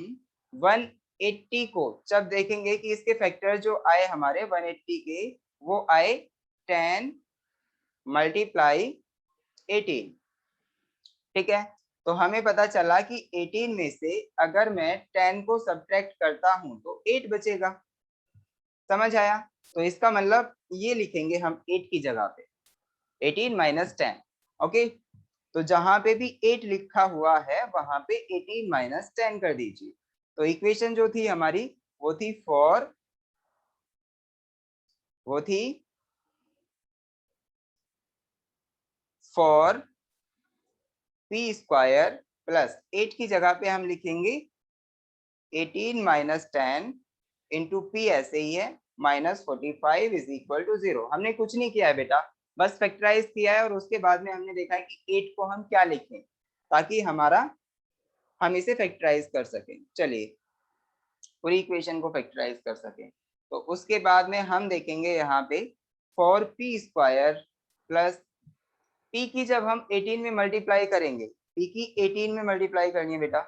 180 को जब देखेंगे कि इसके फैक्टर जो आए हमारे 180 के, वो आए 10 मल्टीप्लाई 18, ठीक है। तो हमें पता चला कि 18 में से अगर मैं 10 को सब्ट्रैक्ट करता हूं तो 8 बचेगा, समझ आया। तो इसका मतलब ये लिखेंगे हम 8 की जगह पे 18 माइनस 10, ओके। तो जहां पे भी 8 लिखा हुआ है वहां पे 18 माइनस 10 कर दीजिए। तो इक्वेशन जो थी हमारी वो थी फॉर पी स्क्वायर प्लस 8 की जगह पे हम लिखेंगे 18 माइनस 10 इंटू पी, ऐसे ही है, माइनस 45 इज इक्वल टू 0। हमने कुछ नहीं किया है बेटा, बस फैक्टराइज किया है और उसके बाद में हमने देखा है कि 8 को हम क्या लिखें ताकि हम इसे फैक्टराइज कर सकें। चलिए पूरी इक्वेशन को फैक्टराइज कर सकें, तो उसके बाद में हम देखेंगे यहाँ पे for P square plus P की जब हम 18 में मल्टीप्लाई करेंगे, पी की 18 में मल्टीप्लाई करनी है बेटा,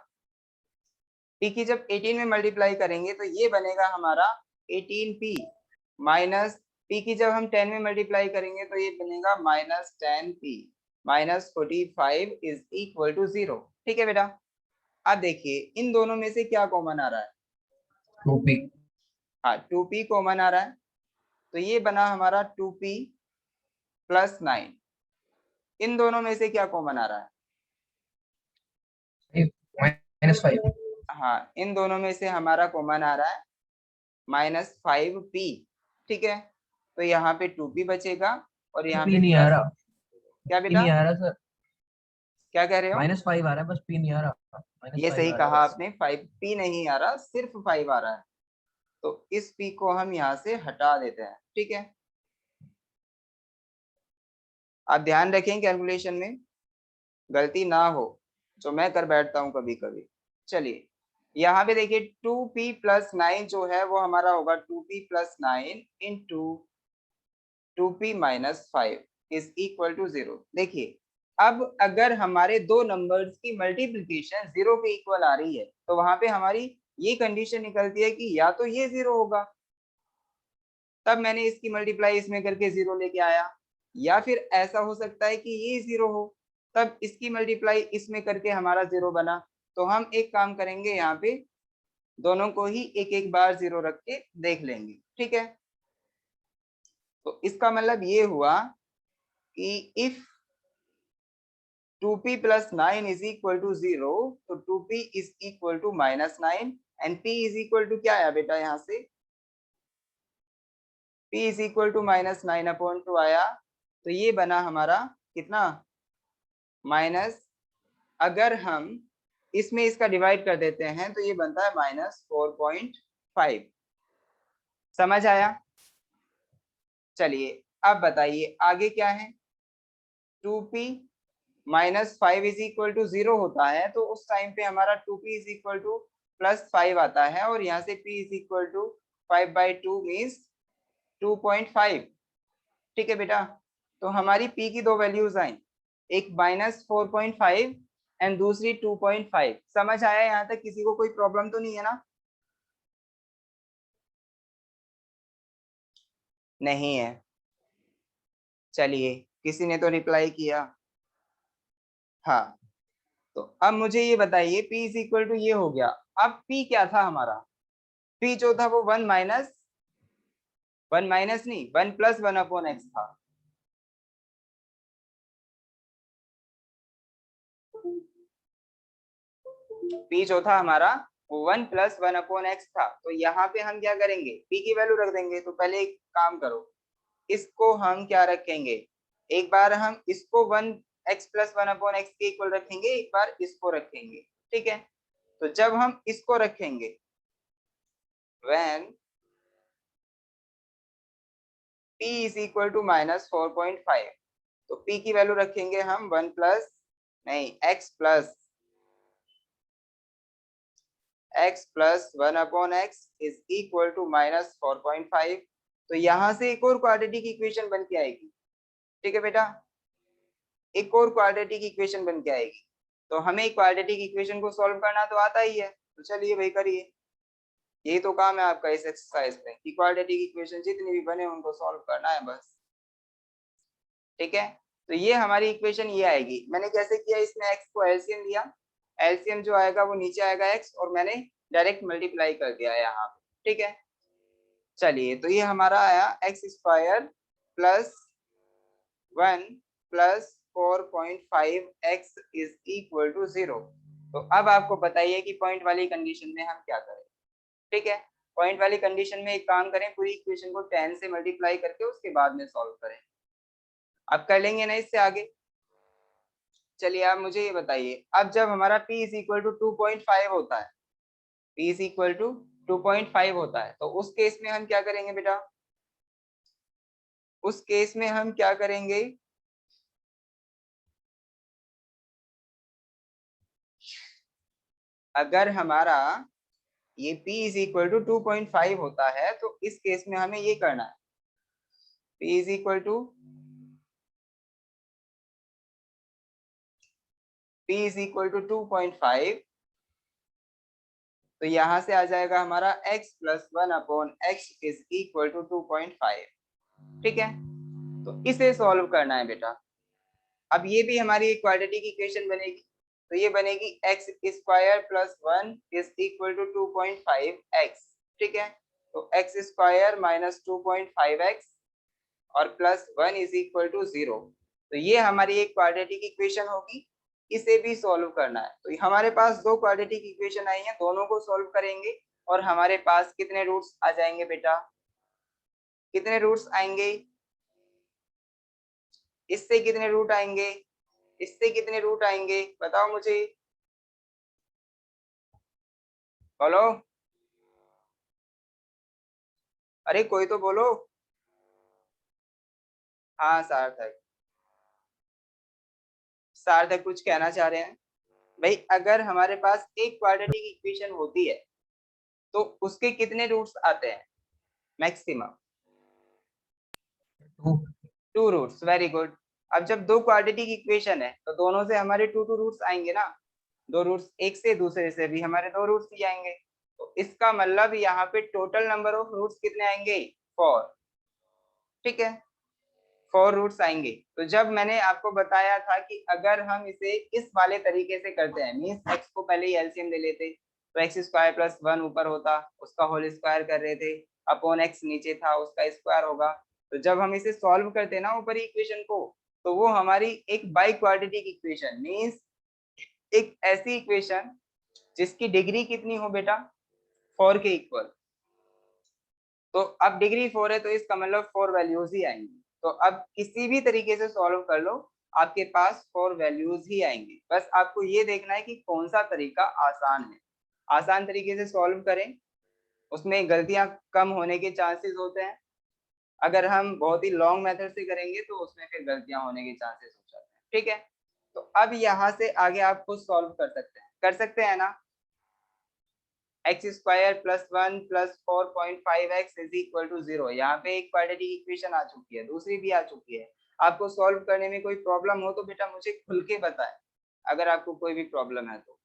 पी की जब 18 में मल्टीप्लाई करेंगे तो ये बनेगा हमारा 18p माइनस पी की जब हम 10 में मल्टीप्लाई करेंगे तो ये बनेगा minus 10p minus 45 is equal to 0, ठीक है बेटा। अब देखिए इन दोनों में से क्या कॉमन आ रहा है, 2p. हाँ 2p कॉमन आ रहा है, तो ये बना हमारा 2p प्लस 9। इन दोनों में से क्या कॉमन आ रहा है, minus 5. हाँ इन दोनों में से हमारा कॉमन आ रहा है माइनस 5p, ठीक है। तो यहाँ पे 2p बचेगा और यहाँ p पे नहीं आ प्लस, रहा, क्या p बेटा नहीं आ रहा सर. क्या कह रहे हो, -5 आ रहा है, बस p नहीं आ रहा. ये -5 सही आ रहा कहा है बस. आपने, 5p नहीं आ रहा, सिर्फ 5 आ रहा है। तो इस p को हम यहाँ से हटा देते हैं, ठीक है। आप ध्यान रखें कैलकुलेशन में गलती ना हो, जो मैं कर बैठता हूँ कभी कभी। चलिए यहाँ पे देखिए 2p प्लस 9 जो है वो हमारा होगा 2p plus 9 into 2p minus 5 is equal to 0। देखिए अब अगर हमारे दो नंबर्स की मल्टीप्लिकेशन 0 के इक्वल आ रही है तो वहां पे हमारी ये कंडीशन निकलती है कि या तो ये 0 होगा, तब मैंने इसकी मल्टीप्लाई इसमें करके 0 लेके आया, या फिर ऐसा हो सकता है कि ये 0 हो तब इसकी मल्टीप्लाई इसमें करके हमारा 0 बना। तो हम एक काम करेंगे, यहाँ पे दोनों को ही एक एक बार 0 रख के देख लेंगे, ठीक है। तो इसका मतलब ये हुआ कि if 2p plus 9 is equal to 0, तो 2p is equal to minus 9 and p is equal to क्या आया बेटा, यहाँ से p is equal to minus 9 upon 2 आया। तो ये बना हमारा कितना, माइनस, अगर हम इसमें इसका डिवाइड कर देते हैं तो ये बनता है -4.5, समझ आया। चलिए अब बताइए आगे क्या है, 2p minus 5 is equal to 0 होता है तो उस टाइम पे हमारा 2p इज इक्वल टू +5 आता है और यहाँ से p is equal to 5/2 means 2.5। ठीक है बेटा, तो हमारी p की दो वैल्यूज आई, एक -4.5 एंड दूसरी 2.5। समझ आया यहाँ तक? किसी को कोई प्रॉब्लम तो नहीं है ना? नहीं है, चलिए किसी ने तो रिप्लाई किया। हाँ, तो अब मुझे ये बताइए p इज इक्वल टू ये हो गया। अब p क्या था हमारा? p जो था वो 1 माइनस नहीं 1+1/x था। p जो था हमारा वो 1+1/x था। तो यहाँ पे हम क्या करेंगे, p की वैल्यू रख देंगे। तो पहले एक काम करो, इसको हम क्या रखेंगे, एक बार हम इसको 1x+1/x के इक्वल रखेंगे, एक बार इसको रखेंगे। ठीक है, तो जब हम इसको रखेंगे when p is equal to -4.5, तो p की वैल्यू रखेंगे हम 1 प्लस नहीं x+1/x इज इक्वल टू -4.5। तो यहाँ से एक और क्वाड्रेटिक इक्वेशन बन के आएगी। ठीक है बेटा, एक और क्वाड्रेटिक इक्वेशन बन के आएगी। तो हमें क्वाड्रेटिक इक्वेशन को सॉल्व करना तो आता ही है, तो चलिए भाई करिए। यही तो काम है आपका इस एक्सरसाइज में कि क्वाड्रेटिक इक्वेशन जितनी भी बने उनको सॉल्व करना है बस। ठीक है, तो ये हमारी इक्वेशन ये आएगी। मैंने कैसे किया, इसमें x को एलसीएम लिया, एलसीएम जो आएगा वो नीचे आएगा x, और मैंने डायरेक्ट मल्टीप्लाई कर दिया यहाँ पे। ठीक है, चलिए तो ये हमारा आया x² plus 1 plus 4.5x is equal to 0। तो अब आपको बताइए कि पॉइंट वाली कंडीशन में हम क्या करें। ठीक है, पॉइंट वाली कंडीशन में एक काम करें, पूरी इक्वेशन को 10 से मल्टीप्लाई करके उसके बाद में सॉल्व करें। अब कर लेंगे ना इससे आगे। चलिए आप मुझे ये बताइए, अब जब हमारा p इज इक्वल टू 2.5 होता है, p इज इक्वल टू 2.5 होता है, तो उस केस में हम क्या करेंगे बेटा, उस केस में हम क्या करेंगे, अगर हमारा ये p इज इक्वल टू 2.5 होता है तो इस केस में हमें ये करना है, p इज इक्वल टू 2.5, तो यहां से आ जाएगा हमारा x+1/x इज इक्वल टू 2.5। ठीक है, तो इसे सॉल्व करना है बेटा। अब ये भी हमारी एक क्वाड्रेटिक इक्वेशन बनेगी, तो ये बनेगी x² plus 1 is equal to 2.5x। ठीक है, तो x² माइनस 2.5x और प्लस 1 इज इक्वल टू 0। तो ये हमारी एक क्वाड्रेटिक इक्वेशन होगी, इसे भी सॉल्व करना है। तो हमारे पास दो क्वाड्रेटिक इक्वेशन आई हैं, दोनों को सॉल्व करेंगे और हमारे पास कितने रूट्स आ जाएंगे बेटा, कितने रूट्स आएंगे, इससे कितने रूट आएंगे, इससे कितने रूट आएंगे, बताओ मुझे, बोलो, अरे कोई तो बोलो। हाँ सार्थक, सार्थक कुछ कहना चाह रहे हैं। भाई अगर हमारे पास एक क्वाड्रेटिक इक्वेशन होती है तो उसके कितने रूट्स आते हैं मैक्सिमम? 2 roots, very good. अब जब दो क्वाड्रेटिक इक्वेशन है तो दोनों से हमारे 2 रूट्स आएंगे ना, दो रूट्स, एक से दूसरे से भी हमारे 2 रूट्स ही आएंगे। तो इसका मतलब यहाँ पे टोटल नंबर ऑफ रूट्स कितने आएंगे, 4। ठीक है, 4 रूट्स आएंगे। तो जब मैंने आपको बताया था कि अगर हम इसे इस वाले तरीके से करते हैं, मीन्स x को पहले ही एलसीएम ले लेते, तो x² प्लस 1 ऊपर होता, उसका होल स्क्वायर कर रहे थे, अपॉन x नीचे था, उसका स्क्वायर होगा। तो जब हम इसे सॉल्व करते ना ऊपरी इक्वेशन को, तो वो हमारी एक बाई क्वाड्रेटिक इक्वेशन, मीन्स एक ऐसी इक्वेशन जिसकी डिग्री कितनी हो बेटा, 4 के इक्वल। तो अब डिग्री 4 है तो इसका मतलब 4 वैल्यूज ही आएंगी। तो अब किसी भी तरीके से सॉल्व कर लो, आपके पास 4 वैल्यूज ही आएंगी। बस आपको ये देखना है कि कौन सा तरीका आसान है, आसान तरीके से सॉल्व करें, उसमें गलतियां कम होने के चांसेस होते हैं। अगर हम बहुत ही लॉन्ग मेथड से करेंगे तो उसमें फिर गलतियां होने के चांसेस हो जाते हैं। ठीक है, तो अब यहाँ से आगे आप खुद सॉल्व कर सकते हैं ना? X square plus 1 plus 4.5x is equal to 0। यहाँ पे एक क्वाड्रेटिक इक्वेशन आ चुकी है, दूसरी भी आ चुकी है। आपको सॉल्व करने में कोई प्रॉब्लम हो तो बेटा मुझे खुल के बताएं, अगर आपको कोई भी प्रॉब्लम है तो।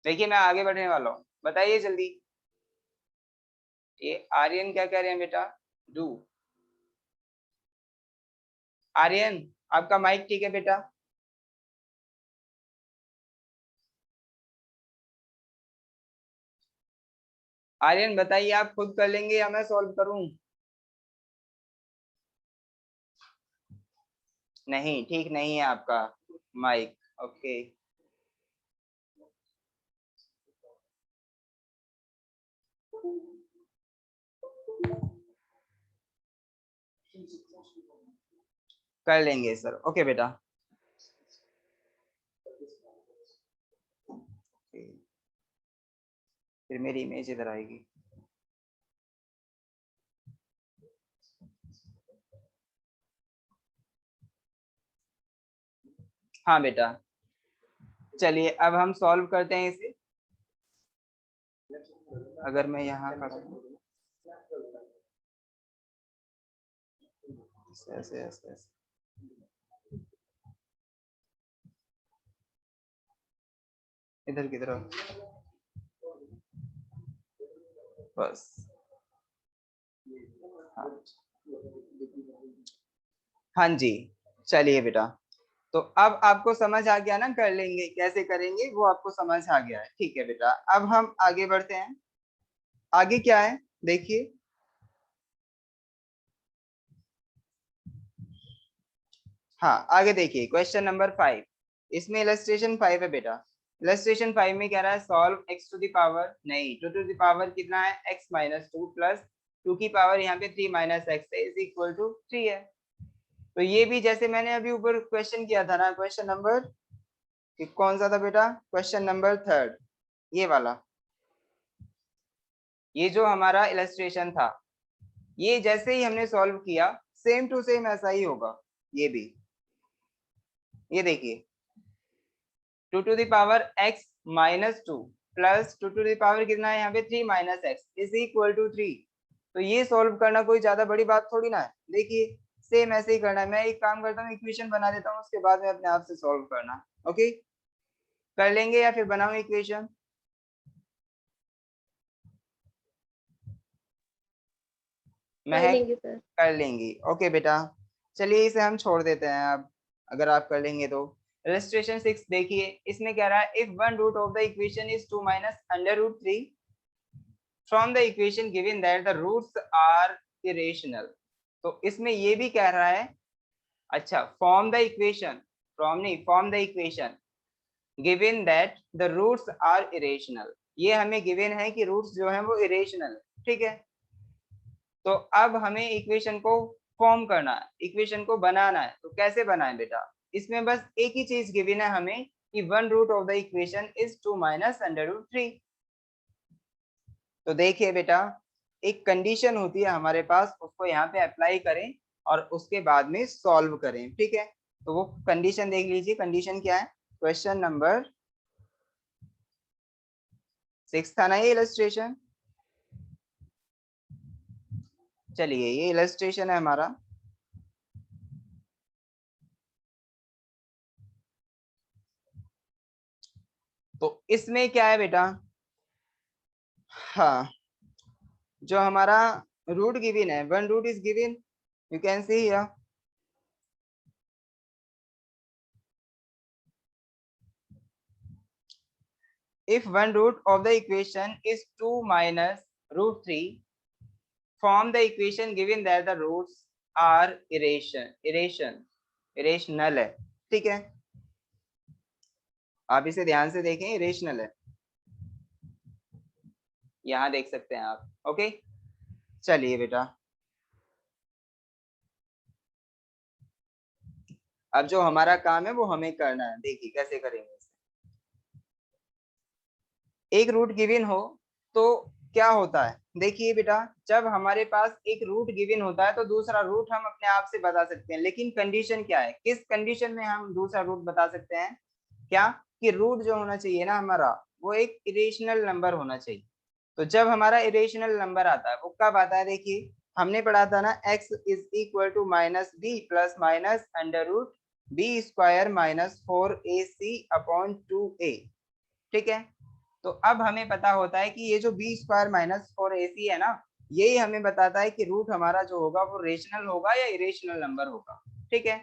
देखिए मैं आगे बढ़ने वाला हूँ, बताइए जल्दी। ये आर्यन क्या कह रहे हैं बेटा? डू। आर्यन आपका माइक ठीक है बेटा? आर्यन बताइए, आप खुद कर लेंगे या मैं सॉल्व करूं? नहीं, ठीक नहीं है आपका माइक। ओके कर लेंगे सर। ओके बेटा। फिर मेरी इमेज इधर आएगी। हाँ बेटा, चलिए अब हम सॉल्व करते हैं इसे। अगर मैं यहाँ खड़ा हूँ ऐसे ऐसे ऐसे, इधर की तरफ बस। हाँ, हाँ जी, चलिए बेटा। तो अब आपको समझ आ गया ना, कर लेंगे कैसे करेंगे वो आपको समझ आ गया है। ठीक है बेटा, अब हम आगे बढ़ते हैं। आगे क्या है देखिए, हाँ आगे देखिए क्वेश्चन नंबर 5। इसमें इलस्ट्रेशन 5 है बेटा। इलस्ट्रेशन 5 में कह रहा है solve x to the power, नहीं 2 टू द पावर कितना है x माइनस 2 प्लस 2 की पावर यहाँ पे 3 माइनस एक्स है इज इक्वल टू 3 है। तो ये भी जैसे मैंने अभी ऊपर क्वेश्चन किया था ना, क्वेश्चन नंबर कौन सा था बेटा? क्वेश्चन नंबर 3, ये वाला। ये जो हमारा इलस्ट्रेशन था, ये जैसे ही हमने सॉल्व किया सेम टू सेम ऐसा ही होगा। ये भी, ये देखिए 2 to the power x minus 2 plus 2 to the power कितना है यहाँ पे 3 minus x is equal to 3। तो ये सॉल्व करना कोई ज्यादा बड़ी बात थोड़ी ना है। देखिए सेम ऐसे ही करना है। मैं एक काम करता हूँ, इक्वेशन बना देता हूँ, उसके बाद में अपने आप से सॉल्व करना। ओके, कर लेंगे या फिर बनाऊं इक्वेशन? कर महक लेंगे सर। कर लेंगी। ओके बेटा, चलिए इसे हम छोड़ देते हैं अब, अगर आप कर लेंगे तो। इलस्ट्रेशन 6 देखिए, इसमें कह रहा है if one root of the equation is 2 minus under root 3 from the equation given that the roots are irrational. तो इसमें ये भी कह रहा है, अच्छा फॉर्म द इक्वेशन, फ्रॉम नहीं, form the equation given that the roots are irrational. ये हमें गिवन है कि रूट्स जो हैं वो इरेशनल है। ठीक है, तो अब हमें इक्वेशन को फॉर्म करना है, इक्वेशन को बनाना है। तो कैसे बनाएं बेटा? इसमें बस एक ही चीज गिवन है हमें कि one root of the equation is 2 minus under root 3। तो देखिए बेटा, एक कंडीशन होती है हमारे पास, उसको यहाँ पे अप्लाई करें और उसके बाद में सॉल्व करें। ठीक है, तो वो कंडीशन देख लीजिए। कंडीशन क्या है? क्वेश्चन नंबर 6 था ना ये इलस्ट्रेशन। चलिए ये इलस्ट्रेशन है हमारा। तो इसमें क्या है बेटा? हाँ, जो हमारा रूट गिवन है, one root is given, you can see here. if one root of the equation is 2 minus root 3 form the equation given that the roots are irrational है। ठीक है, आप इसे ध्यान से देखें, इरेशनल है, यहाँ देख सकते हैं आप। ओके, चलिए बेटा, अब जो हमारा काम है वो हमें करना है। देखिए कैसे करेंगे इसे। एक रूट गिवन हो तो क्या होता है? देखिए बेटा, जब हमारे पास एक रूट गिवन होता है तो दूसरा रूट हम अपने आप से बता सकते हैं। लेकिन कंडीशन क्या है, किस कंडीशन में हम दूसरा रूट बता सकते हैं? क्या कि रूट जो होना चाहिए ना हमारा वो एक इरेशनल नंबर होना चाहिए। तो जब हमारा इरेशनल नंबर आता है वो कब आता है, देखिए हमने पढ़ा था ना x is equal to minus b plus minus under root b square minus 4ac upon 2a। ठीक है, तो अब हमें पता होता है कि ये जो बी स्क्वायर माइनस 4ac है ना, यही हमें बताता है कि रूट हमारा जो होगा वो रेशनल होगा या इरेशनल नंबर होगा। ठीक है,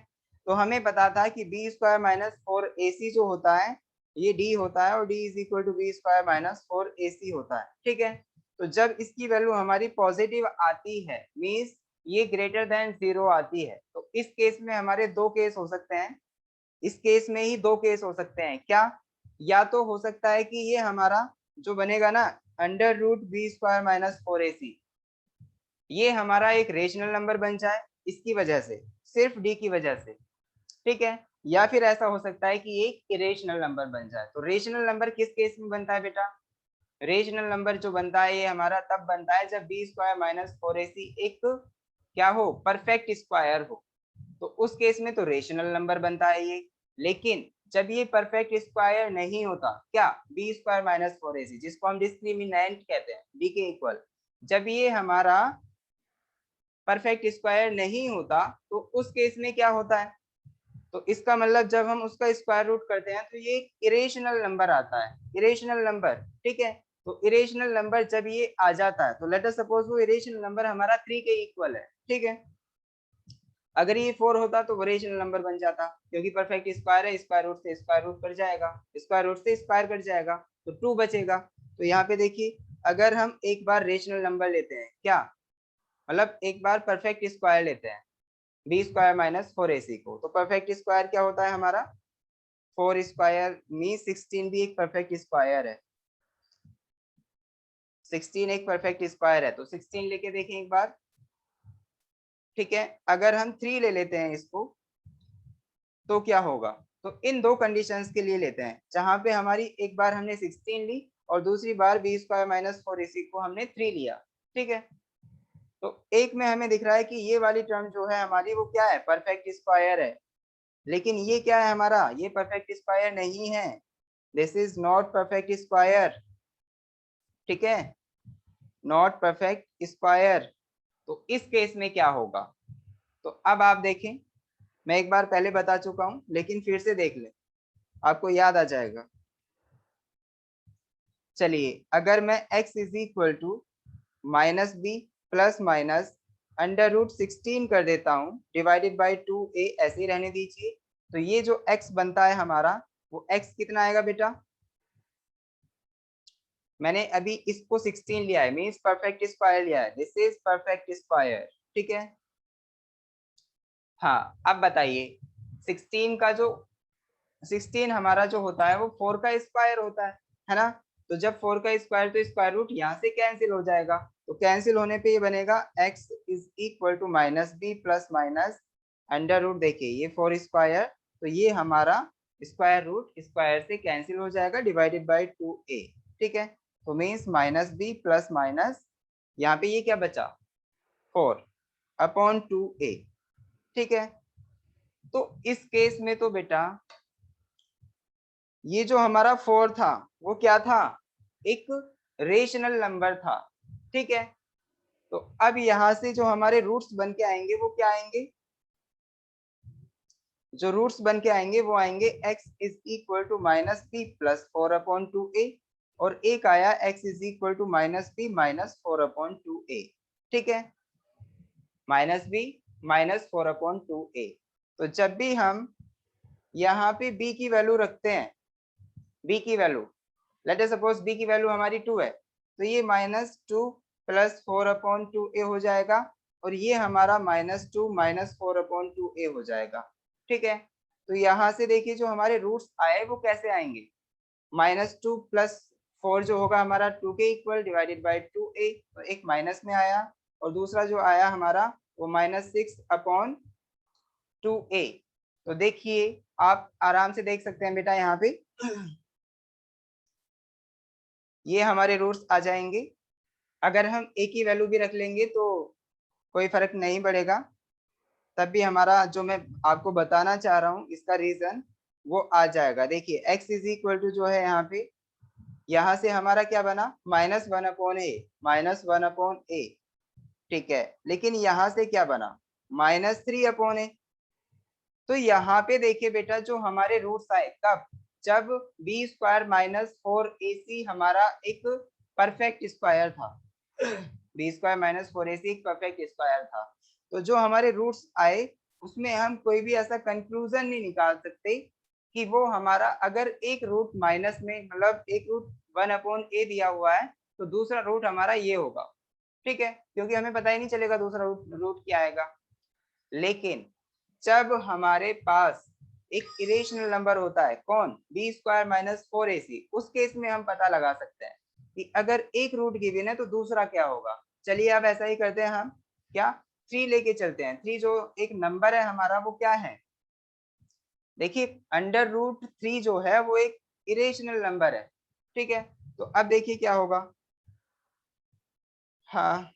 तो हमें पता था कि बी स्क्वायर माइनस 4ac जो होता है ये d होता है और d is equal to b square minus 4ac होता है। ठीक है, तो जब इसकी वैल्यू हमारी पॉजिटिव आती है मीन्स ये ग्रेटर देन 0 आती है, तो इस केस में हमारे दो केस हो सकते हैं। इस केस में ही दो केस हो सकते हैं, क्या? या तो हो सकता है कि ये हमारा जो बनेगा ना under root b square minus 4ac ये हमारा एक रेशनल नंबर बन जाए इसकी वजह से, सिर्फ डी की वजह से। ठीक है, या फिर ऐसा हो सकता है कि एक इरेशनल नंबर बन जाए। तो रेशनल नंबर किस केस में बनता है बेटा? रेशनल नंबर जो बनता है ये हमारा तब बनता है जब बी स्क्वायर माइनस 4ac एक क्या हो, परफेक्ट स्क्वायर हो, तो उस केस में तो रेशनल नंबर बनता है ये। लेकिन जब ये परफेक्ट स्क्वायर नहीं होता, क्या बी स्क्वायर माइनस 4ac जिसको हम डिस्क्रिमिनेंट कहते हैं डी के इक्वल, जब ये हमारा परफेक्ट स्क्वायर नहीं होता तो उस केस में क्या होता है, तो इसका मतलब जब हम उसका स्क्वायर रूट करते हैं तो ये एक इरेशनल नंबर आता है, इरेशनल नंबर। ठीक है, तो इरेशनल नंबर जब ये आ जाता है तो लेट अस सपोज वो इरेशनल नंबर हमारा 3 के इक्वल है। ठीक है, अगर ये 4 होता तो वो रेशनल नंबर बन जाता, क्योंकि परफेक्ट स्क्वायर है, स्क्वायर रूट से स्क्वायर रूट कट जाएगा, स्क्वायर रूट से स्क्वायर कट जाएगा तो 2 बचेगा। तो यहाँ पे देखिए अगर हम एक बार रेशनल नंबर लेते हैं, क्या मतलब एक बार परफेक्ट स्क्वायर लेते हैं बी स्क्वायर माइनस 4ac को, तो परफेक्ट स्क्वायर क्या होता है हमारा 4 स्क्वायर मीन 16 भी एक परफेक्ट स्क्वायर है, 16 एक परफेक्ट स्क्वायर है, तो 16 लेके देखें एक बार। ठीक है, अगर हम 3 ले लेते हैं इसको तो क्या होगा, तो इन दो कंडीशंस के लिए लेते हैं जहां पे हमारी एक बार हमने 16 ली और दूसरी बार बी स्क्वायर माइनस 4ac को हमने 3 लिया। ठीक है, तो एक में हमें दिख रहा है कि ये वाली टर्म जो है हमारी वो क्या है, परफेक्ट स्क्वायर है, लेकिन ये क्या है हमारा, ये परफेक्ट स्क्वायर नहीं है, this is not perfect square. ठीक है, नॉट परफेक्ट स्क्वायर। तो इस केस में क्या होगा, तो अब आप देखें, मैं एक बार पहले बता चुका हूं लेकिन फिर से देख लें, आपको याद आ जाएगा। चलिए अगर मैं x is equal to minus b plus minus under root 16 कर देता हूं डिवाइडेड बाई 2a, ऐसे ही रहने दीजिए, तो ये जो x बनता है हमारा वो x कितना आएगा बेटा, मैंने अभी इसको 16 लिया है मीन्स परफेक्ट स्क्वायर लिया है, दिस इज परफेक्ट स्क्वायर। ठीक है, हाँ अब बताइए 16 का जो 16 हमारा जो होता है वो 4 का स्क्वायर होता है ना, तो जब 4 का स्क्वायर तो स्क्वायर रूट यहाँ से कैंसिल हो जाएगा, तो कैंसिल होने पे ये बनेगा x is equal to minus b plus minus under root, देखिए ये 4 स्क्वायर तो ये हमारा स्क्वायर रूट स्क्वायर से कैंसिल हो जाएगा डिवाइडेड बाई 2a। ठीक है, तो means minus b plus minus यहाँ पे ये क्या बचा 4 अपॉन 2a। ठीक है, तो इस केस में तो बेटा ये जो हमारा 4 था वो क्या था, एक रेशनल नंबर था। ठीक है, तो अब यहां से जो हमारे रूट्स बन के आएंगे वो क्या आएंगे, जो रूट्स बन के आएंगे वो आएंगे x is equal to minus b plus 4 upon 2a, और एक आया x is equal to minus b minus 4 upon 2a। ठीक है, minus b minus 4 upon 2a। तो जब भी हम यहाँ पे b की वैल्यू रखते हैं, b की value let us suppose b की वैल्यू हमारी 2 है, तो ये -2 प्लस 4 अपॉन 2a हो जाएगा, और ये हमारा -2 माइनस 4 अपॉन 2a हो जाएगा। ठीक है, तो यहाँ से देखिए जो हमारे रूट्स आए वो कैसे आएंगे, -2 प्लस 4 जो होगा हमारा 2 के इक्वल डिवाइडेड बाई 2a, तो एक माइनस में आया, और दूसरा जो आया हमारा वो -6 अपॉन 2a। तो देखिए आप आराम से देख सकते हैं बेटा यहाँ पे ये हमारे रूट्स आ जाएंगे। अगर हम a की वैल्यू भी रख लेंगे तो कोई फर्क नहीं पड़ेगा, तब भी हमारा जो मैं आपको बताना चाह रहा हूँ इसका रीजन वो आ जाएगा। देखिए x इज इक्वल टू जो है यहाँ पे, यहाँ से हमारा क्या बना, -1/a, -1/a, ठीक है। लेकिन यहाँ से क्या बना, -3/a। तो यहाँ पे देखिए बेटा, जो हमारे रूट्स आए कब, जब b² - 4ac हमारा एक परफेक्ट स्क्वायर था। b² - 4ac एक परफेक्ट स्क्वायर था। तो जो हमारे रूट्स आए उसमें हम कोई भी ऐसा कंक्लूजन नहीं निकाल सकते कि वो हमारा, अगर एक रूट माइनस में, मतलब एक रूट 1/a दिया हुआ है तो दूसरा रूट हमारा ये होगा, ठीक है, क्योंकि हमें पता ही नहीं चलेगा दूसरा रूट क्या आएगा। लेकिन जब हमारे पास एक इरेशनल नंबर होता है, कौन, b² - 4ac, उस केस में हम पता लगा सकते हैं कि अगर एक रूट गिवन है तो दूसरा क्या होगा। चलिए अब ऐसा ही करते हैं, हम क्या 3 लेके चलते हैं। 3 जो एक नंबर है हमारा, वो क्या है, देखिए √3 जो है वो एक इरेशनल नंबर है, ठीक है। तो अब देखिए क्या होगा। हाँ,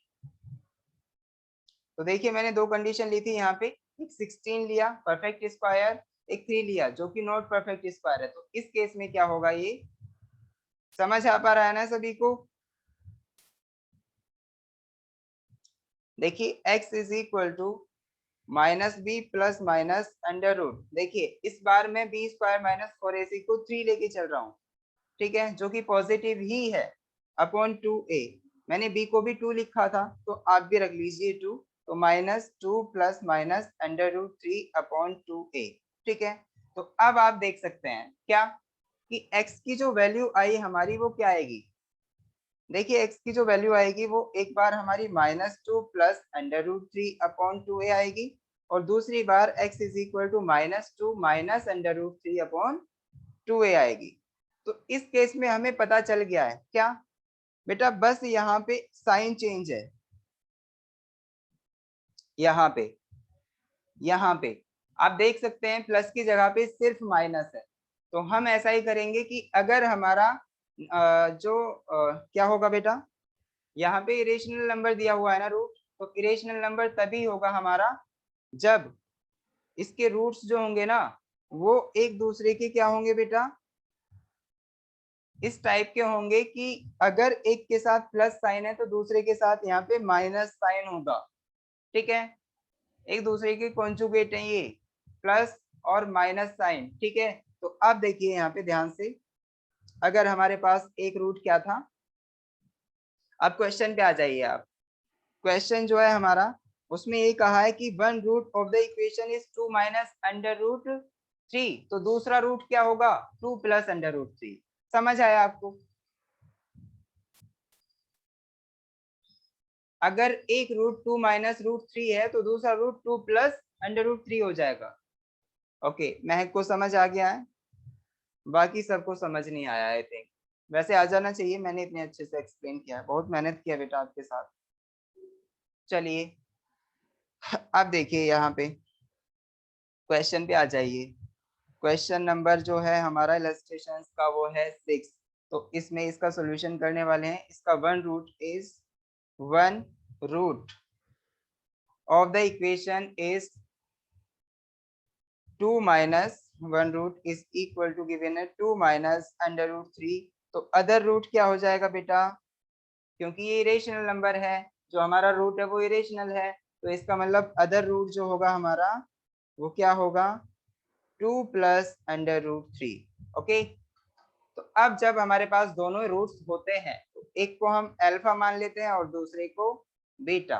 तो देखिए मैंने दो कंडीशन ली थी यहाँ पे, एक 16 लिया परफेक्ट स्क्वायर, एक 3 लिया जो कि नॉट परफेक्ट स्क्वायर है। तो इस केस में क्या होगा, ये समझ आ पा रहा है ना सभी को। देखिए x is equal to -b plus minus under root. देखिए इस बार मैं b² - 4ac को 3 लेके चल रहा हूँ, ठीक है, जो कि पॉजिटिव ही है, अपॉन 2a। मैंने b को भी 2 लिखा था तो आप भी रख लीजिए 2। तो -2 plus minus under root 3 upon 2a, ठीक है। तो अब आप देख सकते हैं क्या कि x की जो वैल्यू आई हमारी वो क्या आएगी। देखिए x की जो वैल्यू आएगी वो एक बार हमारी -2 plus under root 3 upon 2a आएगी, और दूसरी बार x is equal to -2 minus under root 3 upon 2a आएगी। तो इस केस में हमें पता चल गया है क्या बेटा, बस यहाँ पे साइन चेंज है, यहाँ पे आप देख सकते हैं प्लस की जगह पे सिर्फ माइनस है। तो हम ऐसा ही करेंगे कि अगर हमारा क्या होगा बेटा, यहाँ पे इरेशनल नंबर दिया हुआ है ना रूट, तो इरेशनल नंबर तभी होगा हमारा जब इसके रूट्स जो होंगे ना वो एक दूसरे के क्या होंगे बेटा, इस टाइप के होंगे कि अगर एक के साथ प्लस साइन है तो दूसरे के साथ यहाँ पे माइनस साइन होगा, ठीक है। एक दूसरे के कॉन्जुगेट है ये, प्लस और माइनस साइन, ठीक है। तो अब देखिए यहाँ पे ध्यान से, अगर हमारे पास एक रूट क्या था, अब क्वेश्चन पे आ जाइए आप। क्वेश्चन जो है हमारा उसमें ये कहा है कि one root of the equation is 2 minus under root 3। तो दूसरा रूट क्या होगा, 2 प्लस अंडर रूट 3। समझ आया आपको। अगर एक रूट 2 माइनस रूट 3 है तो दूसरा रूट 2 प्लस अंडर रूट 3 हो जाएगा। ओके, महक को समझ आ गया है, बाकी सबको समझ नहीं आया आई थिंक। वैसे आ जाना चाहिए, मैंने इतने अच्छे से एक्सप्लेन किया है, बहुत मेहनत किया बेटा आपके साथ। चलिए अब देखिए यहाँ पे क्वेश्चन पे आ जाइए। क्वेश्चन नंबर जो है हमारा इलस्ट्रेशंस का वो है 6। तो इसमें इसका सॉल्यूशन करने वाले हैं। इसका one root of the equation is 2 minus one root is equal to given है 2 माइनस अंडर रूट 3। तो अदर रूट क्या हो जाएगा बेटा, क्योंकि ये इरेशनल नंबर है, जो हमारा रूट है वो इरेशनल है, तो इसका मतलब अदर रूट जो होगा हमारा वो क्या होगा, 2 प्लस अंडर रूट 3। ओके, तो अब जब हमारे पास दोनों रूट्स होते हैं तो एक को हम अल्फा मान लेते हैं और दूसरे को बीटा।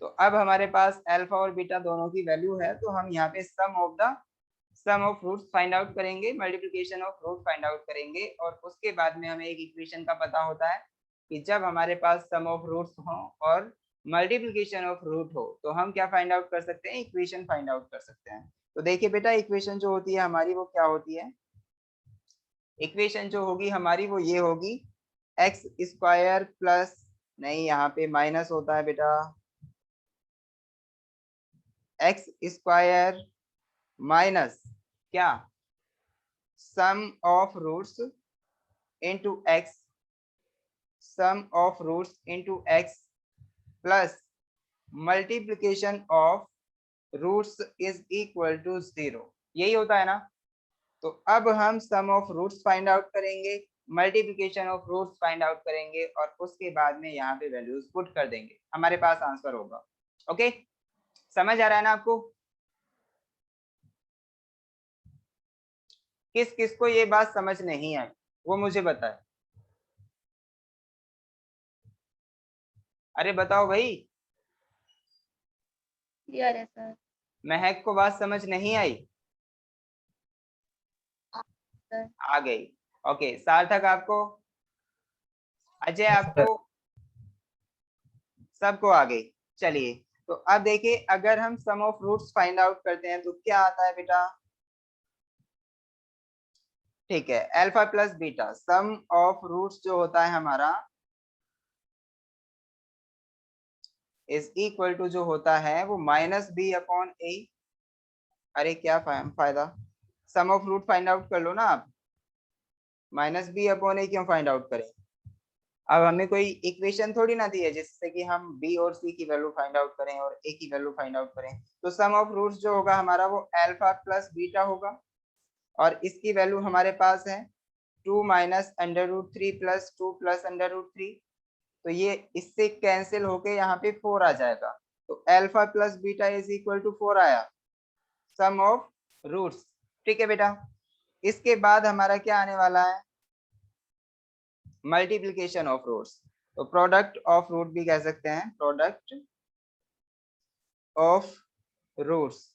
तो अब हमारे पास अल्फा और बीटा दोनों की वैल्यू है, तो हम यहाँ पे sum of roots find out करेंगे, multiplication of root find out करेंगे, और उसके बाद में हमें एक इक्वेशन का पता होता है कि जब हमारे पास सम ऑफ रूट्स हो और मल्टीप्लिकेशन ऑफ रूट हो तो हम क्या फाइंड आउट कर सकते हैं, इक्वेशन फाइंड आउट कर सकते हैं। तो देखिए बेटा, इक्वेशन जो होती है हमारी वो क्या होती है, इक्वेशन जो होगी हमारी वो ये होगी, एक्स स्क्वायर प्लस, नहीं यहाँ पे माइनस होता है बेटा, एक्स स्क्वायर माइनस क्या, sum of roots into X, sum of roots into X plus multiplication of roots is equal to 0। यही होता है ना। तो अब हम sum of roots find out करेंगे, multiplication of roots find out करेंगे और उसके बाद में यहाँ पे वैल्यूज पुट कर देंगे, हमारे पास आंसर होगा। ओके, समझ आ रहा है ना आपको? किस किस को ये बात समझ नहीं आई वो मुझे बताए। अरे बताओ भाई। क्लियर है सर। महक को बात समझ नहीं आई? सर आ गई। ओके, सार्थक आपको, अजय आपको, सबको आ गई। चलिए, तो अब देखिए अगर हम sum of roots find out करते हैं तो क्या आता है बेटा? ठीक है, alpha plus beta, sum of roots जो होता है हमारा इज इक्वल टू जो होता है वो माइनस बी अपॉन ए। अरे क्या फायदा, सम ऑफ रूट फाइंड आउट कर लो ना आप, माइनस बी अपॉन ए क्यों फाइंड आउट करें? अब हमें कोई इक्वेशन थोड़ी ना दी है जिससे कि हम b और c की वैल्यू फाइंड आउट करें और a की वैल्यू फाइंड आउट करें। तो सम ऑफ रूट्स जो होगा हमारा वो अल्फा प्लस बीटा होगा और इसकी वैल्यू हमारे पास है 2 minus under root 3 plus 2 plus under root 3। तो ये इससे कैंसिल होके यहाँ पे 4 आ जाएगा। तो alpha plus beta is equal to 4 आया, सम ऑफ रूट्स। ठीक है बेटा, इसके बाद हमारा क्या आने वाला है? Multiplication of roots. तो प्रोडक्ट ऑफ रूट भी कह सकते हैं, प्रोडक्ट ऑफ रूट्स।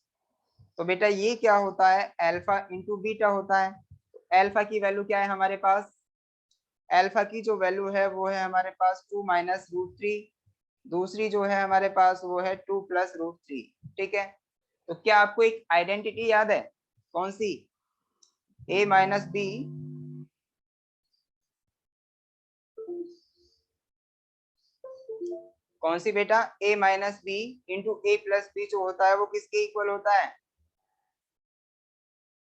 तो बेटा ये क्या होता है? अल्फा इंटू बीटा होता है। अल्फा की वैल्यू क्या है हमारे पास? अल्फा की जो वैल्यू है वो है हमारे पास 2 माइनस रूट 3, दूसरी जो है हमारे पास वो है 2 प्लस रूट 3। ठीक है, तो क्या आपको एक आइडेंटिटी याद है? कौन सी? a माइनस बी, कौन सी बेटा? a minus b into a plus b जो होता है वो किसके इक्वल होता है?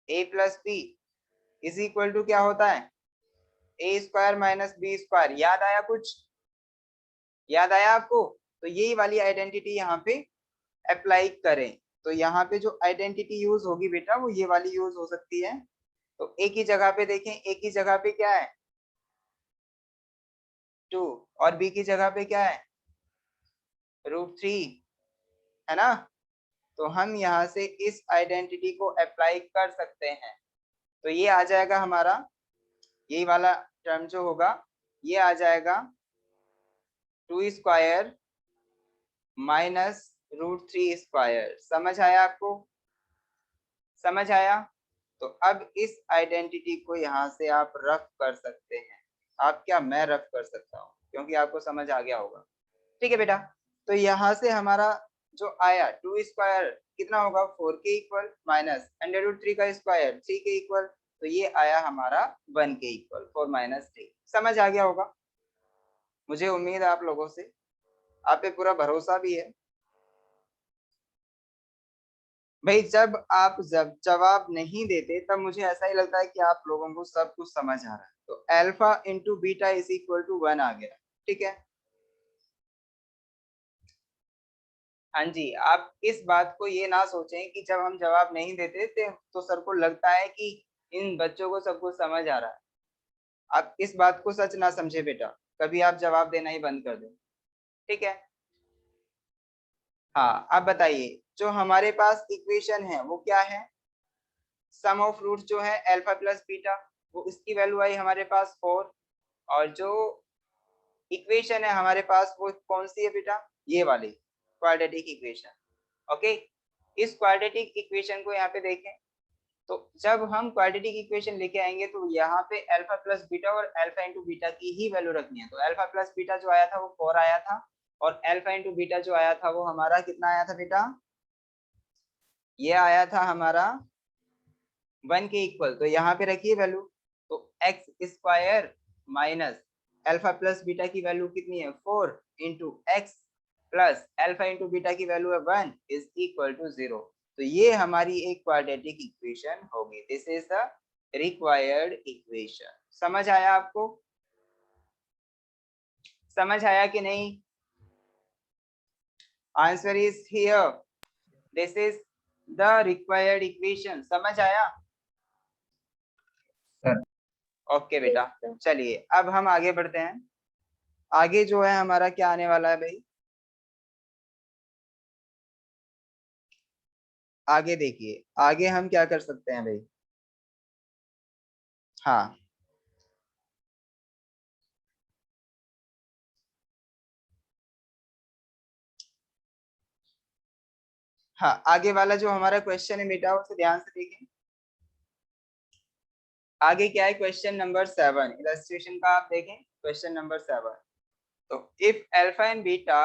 a plus b is equal to क्या होता है? A square minus b square. याद आया कुछ? याद आया आपको? तो यही वाली आइडेंटिटी यहाँ पे अप्लाई करें। तो यहाँ पे जो आइडेंटिटी यूज होगी बेटा वो ये वाली यूज हो सकती है। तो ए की जगह पे देखें, ए की जगह पे क्या है? 2 और बी की जगह पे क्या है? रूट 3, है ना? तो हम यहाँ से इस आइडेंटिटी को अप्लाई कर सकते हैं। तो ये आ जाएगा हमारा, यही वाला टर्म जो होगा ये आ जाएगा 2 स्क्वायर माइनस रूट 3 स्क्वायर। समझ आया आपको? समझ आया? तो अब इस आइडेंटिटी को यहाँ से आप रफ कर सकते हैं। आप क्या, मैं रफ कर सकता हूँ क्योंकि आपको समझ आ गया होगा। ठीक है बेटा, तो यहाँ से हमारा जो आया 2 स्क्वायर कितना होगा? 4 के इक्वल, माइनस अंडर रूट 3 का स्क्वायर 3 के इक्वल, तो ये आया हमारा 1 के इक्वल, 4 माइनस 3। समझ आ गया होगा, मुझे उम्मीद है आप लोगों से, आप पे पूरा भरोसा भी है। भाई जब आप जब जवाब नहीं देते तब मुझे ऐसा ही लगता है कि आप लोगों को सब कुछ समझ आ रहा है। तो alpha into beta is equal to 1 आ गया। ठीक है, हाँ जी, आप इस बात को ये ना सोचें कि जब हम जवाब नहीं देते थे तो सर को लगता है कि इन बच्चों को सब कुछ समझ आ रहा है। आप इस बात को सच ना समझे बेटा, कभी आप जवाब देना ही बंद कर दो। ठीक है, हाँ अब बताइए, जो हमारे पास इक्वेशन है वो क्या है? सम ऑफ रूट जो है अल्फा प्लस बीटा, वो इसकी वैल्यू आई हमारे पास 4। और जो इक्वेशन है हमारे पास वो कौन सी है बेटा? ये वाली क्वाड्रेटिक इक्वेशन। ओके, इस क्वाड्रेटिक इक्वेशन को यहाँ पे देखें। तो जब हम क्वाड्रेटिक इक्वेशन लेके आएंगे तो यहाँ पे अल्फा प्लस बीटा और अल्फा इंटू बीटा की ही वैल्यू रखनी है। तो अल्फा प्लस बीटा जो आया था वो 4 आया था और अल्फा इंटू बीटा जो आया था वो हमारा कितना आया था बेटा? ये आया था हमारा 1 के इक्वल। तो यहाँ पे रखिए वैल्यू। तो x square minus alpha plus beta की वैल्यू कितनी है? 4 into x plus alpha into beta की वैल्यू है 1 इज इक्वल टू 0। तो ये हमारी एक क्वाड्रेटिक इक्वेशन होगी। This is the required equation. समझ आया आपको? समझ आया कि नहीं? Answer is here, this is the required equation. समझ आया? ओके बेटा, Yes, sir. चलिए अब हम आगे बढ़ते हैं। आगे जो है हमारा क्या आने वाला है भाई, आगे देखिए, आगे हम क्या कर सकते हैं भाई। हाँ हाँ, आगे वाला जो हमारा क्वेश्चन है बेटा उसे ध्यान से देखें। आगे क्या है, क्वेश्चन नंबर 7, इलस्ट्रेशन का आप देखें क्वेश्चन नंबर 7। तो if alpha and beta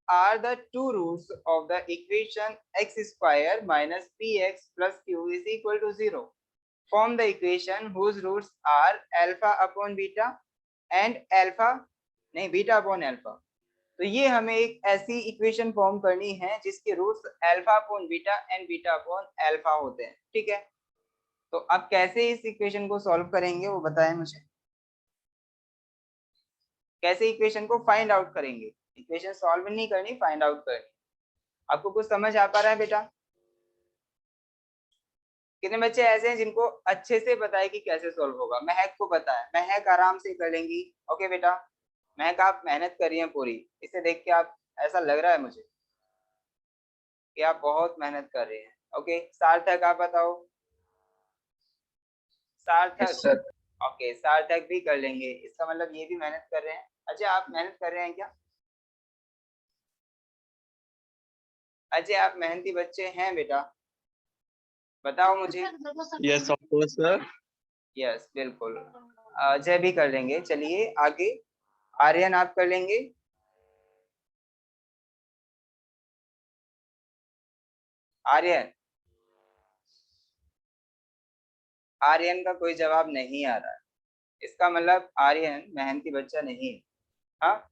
are the two roots of the equation x square minus px plus q is equal to 0, form the equation whose roots are alpha upon beta and alpha नहीं beta upon alpha. तो ये हमें एक ऐसी equation form करनी है जिसके roots alpha upon beta and beta upon alpha होते हैं, ठीक है। तो अब कैसे इस इक्वेशन को सॉल्व करेंगे वो बताएं मुझे, कैसे इक्वेशन को फाइंड आउट करेंगे। इक्वेशन सॉल्व नहीं करनी, फाइंड आउट करनी। आपको कुछ समझ आ पा रहा है बेटा? कितने बच्चे ऐसे हैं जिनको अच्छे से पता है कि कैसे सॉल्व होगा? महक को पता है, महक आराम से कर लेंगी। ओके बेटा, महक आप मेहनत कर रही हैं पूरी, इसे देख के आप ऐसा लग रहा है मुझे कि आप बहुत मेहनत कर रहे हैं। ओके सार्थक आप बताओ, यस सार्थक। सर। ओके सार्थक भी कर लेंगे, इसका मतलब ये भी मेहनत कर रहे हैं। अजय आप मेहनत कर रहे हैं क्या? अजय आप मेहनती बच्चे हैं बेटा, बताओ मुझे। Yes of course sir. Yes बिल्कुल, अजय भी कर लेंगे। चलिए आगे, आर्यन आप कर लेंगे? आर्यन, आर्यन का कोई जवाब नहीं आ रहा है, इसका मतलब आर्यन मेहनती बच्चा नहीं है। हाँ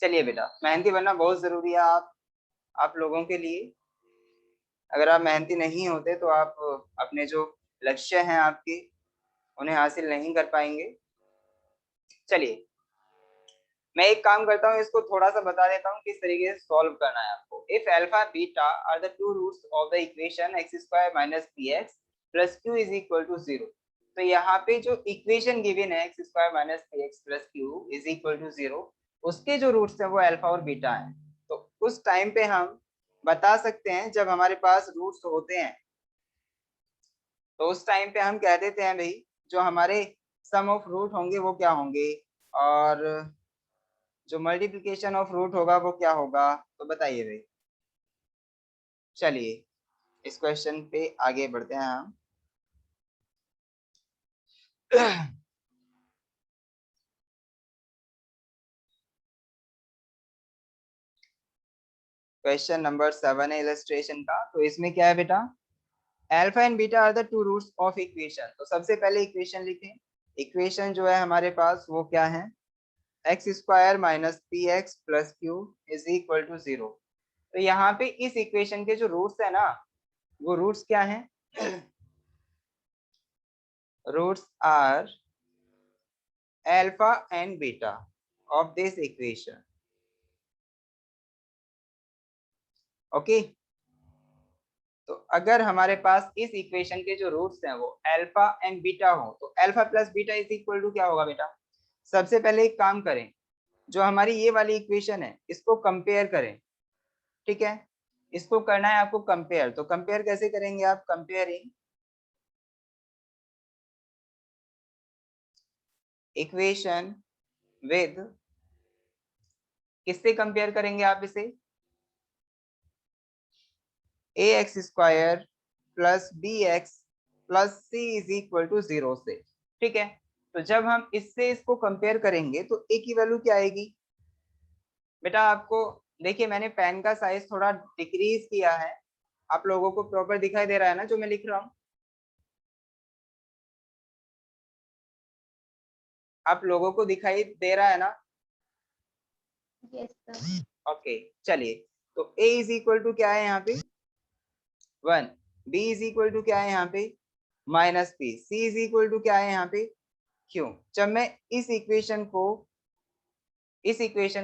चलिए बेटा, मेहनती बनना बहुत जरूरी है आप लोगों के लिए। अगर आप मेहनती नहीं होते तो आप अपने जो लक्ष्य हैं आपके उन्हें हासिल नहीं कर पाएंगे। चलिए मैं एक काम करता हूँ, इसको थोड़ा सा बता देता हूँ किस तरीके से सॉल्व करना है आपको। If alpha beta are the two roots of the equation x square minus p x plus q is equal to 0, तो यहाँ पे जो इक्वेशन गिवन है x square minus p x plus q is equal to 0, उसके जो roots हैं वो alpha और बीटा हैं। तो उस टाइम पे हम बता सकते हैं, जब हमारे पास रूट्स होते हैं तो उस टाइम पे हम कह देते हैं भाई जो हमारे सम ऑफ रूट होंगे वो क्या होंगे, और जो मल्टीप्लिकेशन ऑफ रूट होगा वो क्या होगा। तो बताइए भाई। चलिए इस क्वेश्चन पे आगे बढ़ते हैं हम। क्वेश्चन नंबर 7 है इलस्ट्रेशन का। तो इसमें क्या है बेटा, alpha and beta are the two roots of equation. तो सबसे पहले इक्वेशन लिखें। इक्वेशन जो है हमारे पास वो क्या है, x square minus p x plus q is equal to 0। तो यहाँ पे इस इक्वेशन के जो रूट्स है ना, वो रूट्स क्या हैं, roots are alpha and beta of this equation. Okay तो अगर हमारे पास इस इक्वेशन के जो रूट्स हैं वो अल्फा एंड बीटा हो, तो alpha plus beta is equal to क्या होगा बेटा। सबसे पहले एक काम करें, जो हमारी ये वाली इक्वेशन है इसको कंपेयर करें, ठीक है। इसको करना है आपको कंपेयर। तो कंपेयर कैसे करेंगे आप, कंपेयरिंग इक्वेशन विद, किससे कंपेयर करेंगे आप इसे, A X square plus B x plus C is equal to 0 से, ठीक है। तो जब हम इससे इसको कंपेयर करेंगे तो ए की वैल्यू क्या आएगी बेटा। आपको देखिए मैंने पेन का साइज थोड़ा डिक्रीज किया है, आप लोगों को प्रॉपर दिखाई दे रहा है ना जो मैं लिख रहा हूँ, आप लोगों को दिखाई दे रहा है ना। Yes, sir. ओके चलिए, तो a इज इक्वल टू क्या है यहाँ पे 1, b इज इक्वल टू क्या है यहाँ पे -p, c is equal to क्या है यहाँ पे q। जब मैं इस इक्वेशन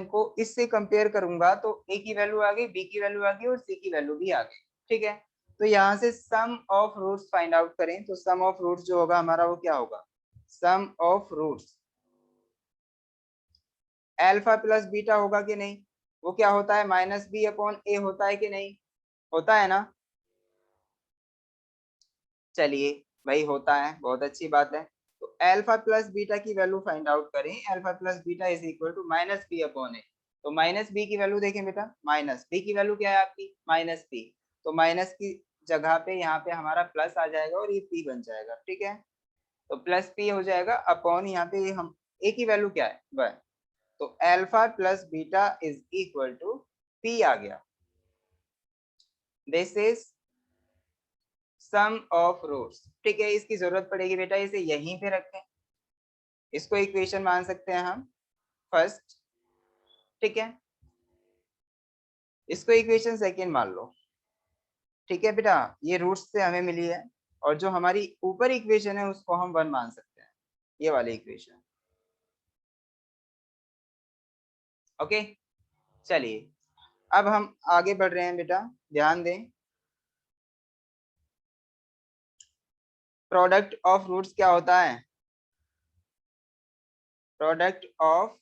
को इससे कंपेयर करूंगा तो a की वैल्यू आ गई, b की वैल्यू आ गई और c की वैल्यू भी आ गई, ठीक है। तो यहाँ से सम ऑफ रूट्स फाइंड आउट करें, तो सम ऑफ रूट्स जो होगा हमारा वो क्या होगा, sum of roots alpha plus beta होगा कि नहीं? वो क्या होता है? माइनस बी अपॉन ए होता है कि नहीं? होता है ना? चलिए भाई होता है, बहुत अच्छी बात है। तो अल्फा प्लस बीटा की वैल्यू फाइंड आउट करें। Alpha plus beta is equal to minus B upon A. तो माइनस बी की वैल्यू देखें बेटा, माइनस बी की वैल्यू क्या है आपकी? Minus P. तो माइनस की जगह पे यहाँ पे हमारा प्लस आ जाएगा और ये पी बन जाएगा, ठीक है। तो प्लस पी हो जाएगा अपॉन यहाँ पे हम ए की वैल्यू क्या है? 1। तो alpha plus beta is equal to P आ गया। This is sum of roots, ठीक है। इसकी जरूरत पड़ेगी बेटा, इसे यहीं पे रखें, इसको इक्वेशन मान सकते हैं हम फर्स्ट, ठीक है। इसको इक्वेशन सेकंड मान लो, ठीक है बेटा। ये रूट्स से हमें मिली है, और जो हमारी ऊपर इक्वेशन है उसको हम 1 मान सकते हैं, ये वाली इक्वेशन। ओके, चलिए अब हम आगे बढ़ रहे हैं बेटा, ध्यान दें। प्रोडक्ट ऑफ रूट्स क्या होता है? प्रोडक्ट ऑफ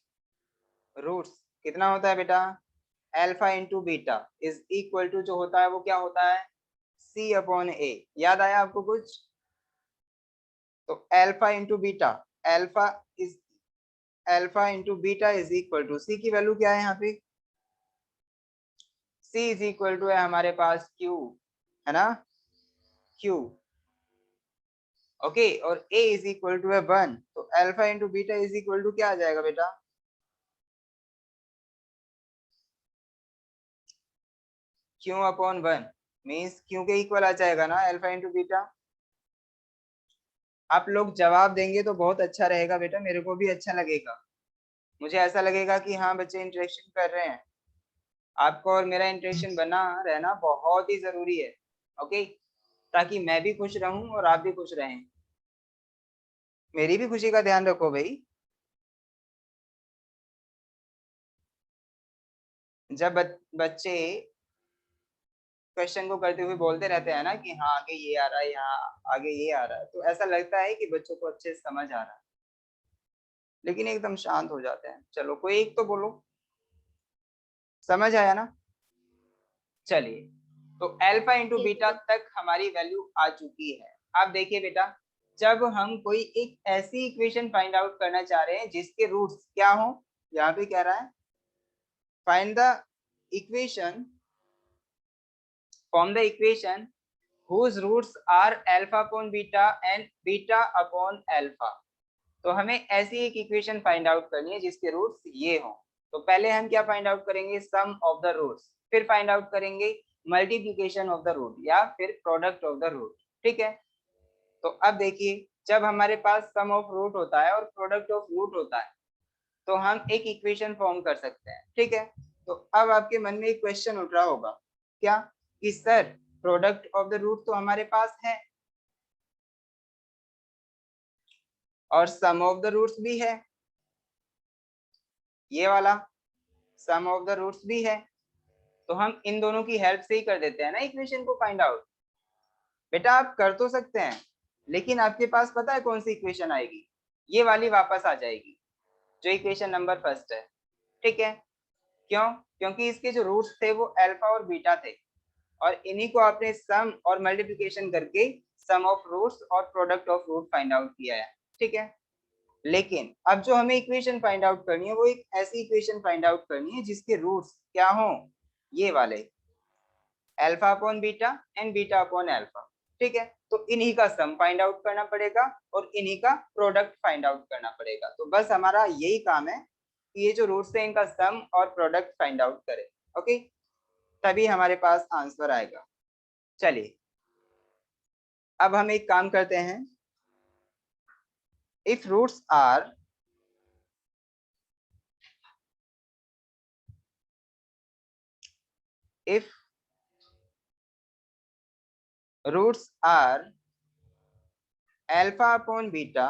रूट्स कितना होता है बेटा? Alpha into beta is equal to, जो होता है वो क्या होता है? C upon A. याद आया आपको कुछ? तो alpha into beta, alpha is alpha into beta is equal to C की वैल्यू क्या है यहाँ पे? सी इज इक्वल टू है हमारे पास क्यू, है ना, क्यू। ओके, और ए इज इक्वल टू है 1। तो alpha into beta is equal to क्या आ जाएगा बेटा? क्यू अपॉन 1 मीन्स क्यू के इक्वल आ जाएगा ना अल्फा इंटू बीटा। आप लोग जवाब देंगे तो बहुत अच्छा रहेगा बेटा, मेरे को भी अच्छा लगेगा। मुझे ऐसा लगेगा कि हाँ बच्चे इंटरेक्शन कर रहे हैं। आपको और मेरा इंटरेक्शन बना रहना बहुत ही जरूरी है, ओके, ताकि मैं भी खुश रहूं और आप भी खुश रहें। मेरी भी खुशी का ध्यान रखो भाई। जब बच्चे क्वेश्चन को करते हुए बोलते रहते हैं ना कि हाँ आगे ये आ रहा है, यहाँ आगे ये आ रहा है, तो ऐसा लगता है कि बच्चों को अच्छे से समझ आ रहा है, लेकिन एकदम शांत हो जाते हैं। चलो कोई एक तो बोलो, समझ आया ना? चलिए, तो alpha into Yes, beta sir. तक हमारी वैल्यू आ चुकी है। अब देखिए बेटा, जब हम कोई एक ऐसी इक्वेशन फाइंड आउट करना चाह रहे हैं जिसके रूट्स क्या हो, यहाँ पे कह रहा है find the equation, form the equation whose roots are alpha upon beta and beta upon alpha। तो हमें ऐसी एक इक्वेशन फाइंड आउट करनी है जिसके रूट्स ये हों। तो पहले हम क्या फाइंड आउट करेंगे? सम ऑफ द रूट्स, फिर फाइंड आउट करेंगे मल्टीप्लिकेशन ऑफ द रूट या फिर प्रोडक्ट ऑफ द रूट, ठीक है। तो अब देखिए, जब हमारे पास सम ऑफ रूट होता है और प्रोडक्ट ऑफ रूट होता है तो हम एक इक्वेशन फॉर्म कर सकते हैं, ठीक है। तो अब आपके मन में एक क्वेश्चन उठ रहा होगा, क्या? कि sir product of the root तो हमारे पास है और सम ऑफ द रूट्स भी है, ये वाला सम ऑफ द रूट्स भी है, तो हम इन दोनों की हेल्प से ही कर देते हैं ना इक्वेशन को फाइंड आउट। बेटा आप कर तो सकते हैं, लेकिन आपके पास पता है कौन सी इक्वेशन आएगी? ये वाली वापस आ जाएगी, जो इक्वेशन नंबर फर्स्ट है, ठीक है। क्यों? क्योंकि इसके जो रूट्स थे वो अल्फा और बीटा थे, और इन्हीं को आपने सम और मल्टीप्लिकेशन करके सम ऑफ रूट्स और product of root find out किया है, ठीक है। लेकिन अब जो हमें इक्वेशन फाइंड आउट करनी है वो एक ऐसी इक्वेशन फाइंड आउट करनी है जिसके रूट्स क्या हो? ये वाले alpha upon beta and beta upon alpha, ठीक है। तो इन्हीं का सम फाइंड आउट करना पड़ेगा और इन्हीं का प्रोडक्ट फाइंड आउट करना पड़ेगा। तो बस हमारा यही काम है कि ये जो रूट्स है इनका सम और प्रोडक्ट फाइंड आउट करें, ओके, तभी हमारे पास आंसर आएगा। चलिए अब हम एक काम करते हैं, if roots are if roots are alpha upon beta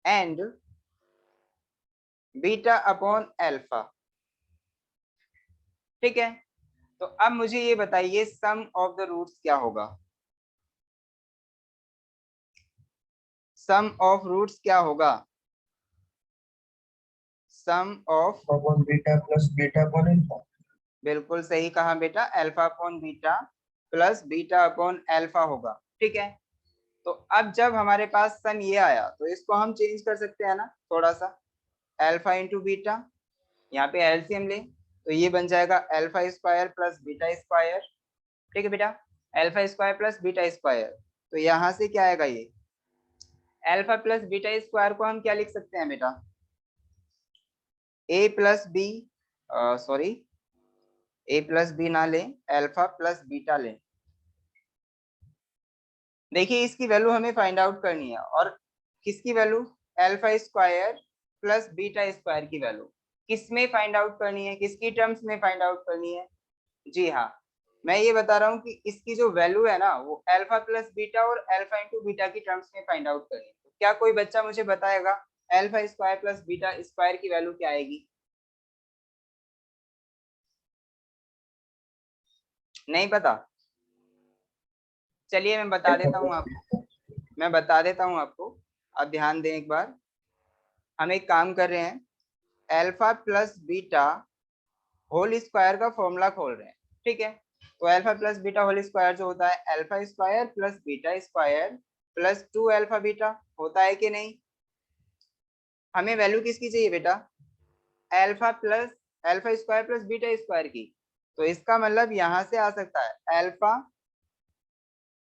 and beta upon alpha, ठीक है। तो अब मुझे ये बताइए सम ऑफ द रूट्स क्या होगा? सम ऑफ रूट्स क्या होगा? Sum of, upon beta plus beta upon alpha. बिल्कुल सही कहा बेटा, alpha upon beta plus beta upon alpha होगा। ठीक है, तो अब जब हमारे पास सम ये आया तो इसको हम चेंज कर सकते हैं ना थोड़ा सा, अल्फा इंटू बीटा, यहाँ पे एलसीएम ले तो ये बन जाएगा alpha square plus beta square. ठीक है बेटा, alpha square plus beta square, तो यहाँ से क्या आएगा, ये अल्फा प्लस बीटा स्क्वायर को हम क्या लिख सकते हैं बेटा, ए प्लस बी, सॉरी ए प्लस बी ना लें, अल्फा प्लस बीटा लें। देखिए इसकी वैल्यू हमें फाइंड आउट करनी है, और किसकी value, alpha square plus beta square की वैल्यू किस में फाइंड आउट करनी है, किसकी टर्म्स में फाइंड आउट करनी है? जी हाँ, मैं ये बता रहा हूँ कि इसकी जो वैल्यू है ना वो अल्फा प्लस बीटा और अल्फा इंटू बीटा की टर्म्स में फाइंड आउट करनी है। तो क्या कोई बच्चा मुझे बताएगा alpha square plus beta square की वैल्यू क्या आएगी? नहीं पता? चलिए मैं बता देता हूँ आपको, मैं बता देता हूँ आपको, आप ध्यान दें एक बार। हम एक काम कर रहे हैं, alpha plus beta whole square का फॉर्मूला खोल रहे हैं। ठीक है, तो alpha plus beta whole square जो होता है alpha square plus beta square plus 2 alpha beta होता है कि नहीं? हमें वैल्यू किसकी चाहिए बेटा, alpha square plus beta square की। तो इसका मतलब यहाँ से आ सकता है alpha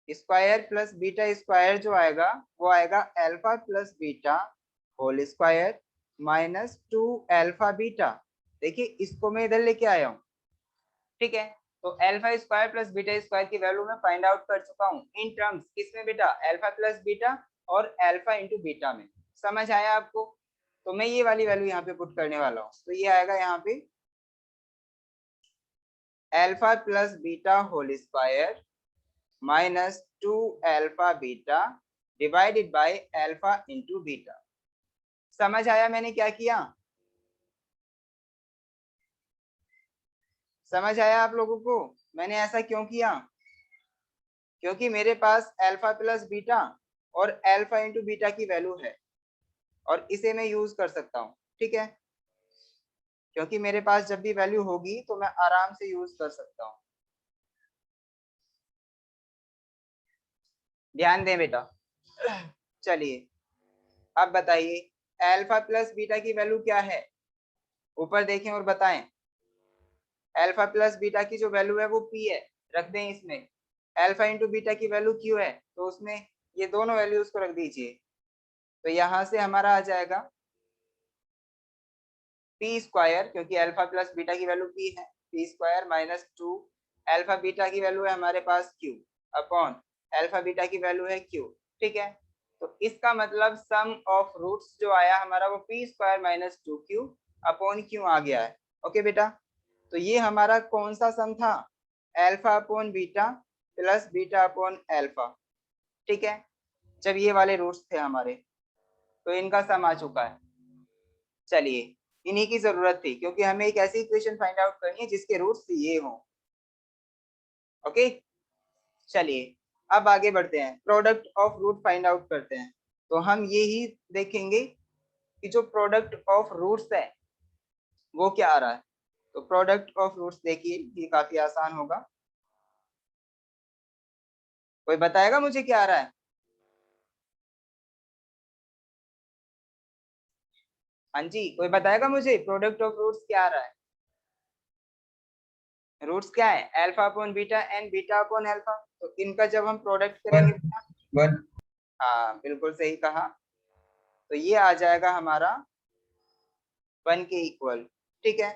square plus beta square जो आएगा वो आएगा alpha plus beta whole square minus 2 alpha beta. देखिए इसको मैं इधर लेके आया हूँ। ठीक है, तो alpha square plus beta square की वैल्यू मैं फाइंड आउट कर चुका हूँ इन टर्म्स किसमें बेटा, अल्फा प्लस बीटा और अल्फा इंटू बीटा में। समझ आया आपको? तो मैं ये वाली वैल्यू यहाँ पे पुट करने वाला हूँ, तो ये आएगा यहाँ पे alpha plus beta whole square minus 2 alpha beta divided by alpha into beta. समझ आया मैंने क्या किया? समझ आया आप लोगों को मैंने ऐसा क्यों किया? क्योंकि मेरे पास अल्फा प्लस बीटा और अल्फा इंटू बीटा की वैल्यू है और इसे मैं यूज कर सकता हूँ। ठीक है, क्योंकि मेरे पास जब भी वैल्यू होगी तो मैं आराम से यूज कर सकता हूँ। ध्यान दें बेटा। चलिए अब बताइए अल्फा प्लस बीटा की वैल्यू क्या है, ऊपर देखें और बताएं। अल्फा प्लस बीटा की जो वैल्यू है वो पी है, रख दें इसमें। अल्फा इंटू बीटा की वैल्यू क्यू है, तो उसमें ये दोनों वैल्यूज को रख दीजिए। तो यहाँ से हमारा आ जाएगा पी स्क्वायर, क्योंकि अल्फा प्लस बीटा की वैल्यू पी है, P square minus 2 alpha beta की वैल्यू है हमारे पास क्यू अपॉन अल्फा बीटा की वैल्यू है क्यू। ठीक है, तो इसका मतलब सम ऑफ रूट्स जो आया हमारा वो P square minus 2q upon Q आ गया है। ओके बेटा, तो ये हमारा कौन सा सम था, alpha upon beta plus beta upon alpha. ठीक है, जब ये वाले रूट्स थे हमारे तो इनका सम आ चुका है। चलिए इन्हीं की जरूरत थी क्योंकि हमें एक ऐसी इक्वेशन फाइंड आउट करनी है जिसके रूट्स ये हों। ओके, चलिए अब आगे बढ़ते हैं, product of root find out करते हैं। तो हम ये ही देखेंगे कि जो प्रोडक्ट ऑफ रूट्स है वो क्या आ रहा है। तो प्रोडक्ट ऑफ रूट्स देखिए ये काफी आसान होगा। कोई बताएगा मुझे क्या आ रहा है? हाँ जी, कोई बताएगा मुझे प्रोडक्ट ऑफ रूट्स क्या आ रहा है? रूट्स क्या है, alpha upon beta and beta upon alpha. तो इनका जब हम प्रोडक्ट करेंगे, वन। हाँ बिल्कुल सही कहा, तो ये आ जाएगा हमारा 1 के इक्वल। ठीक है,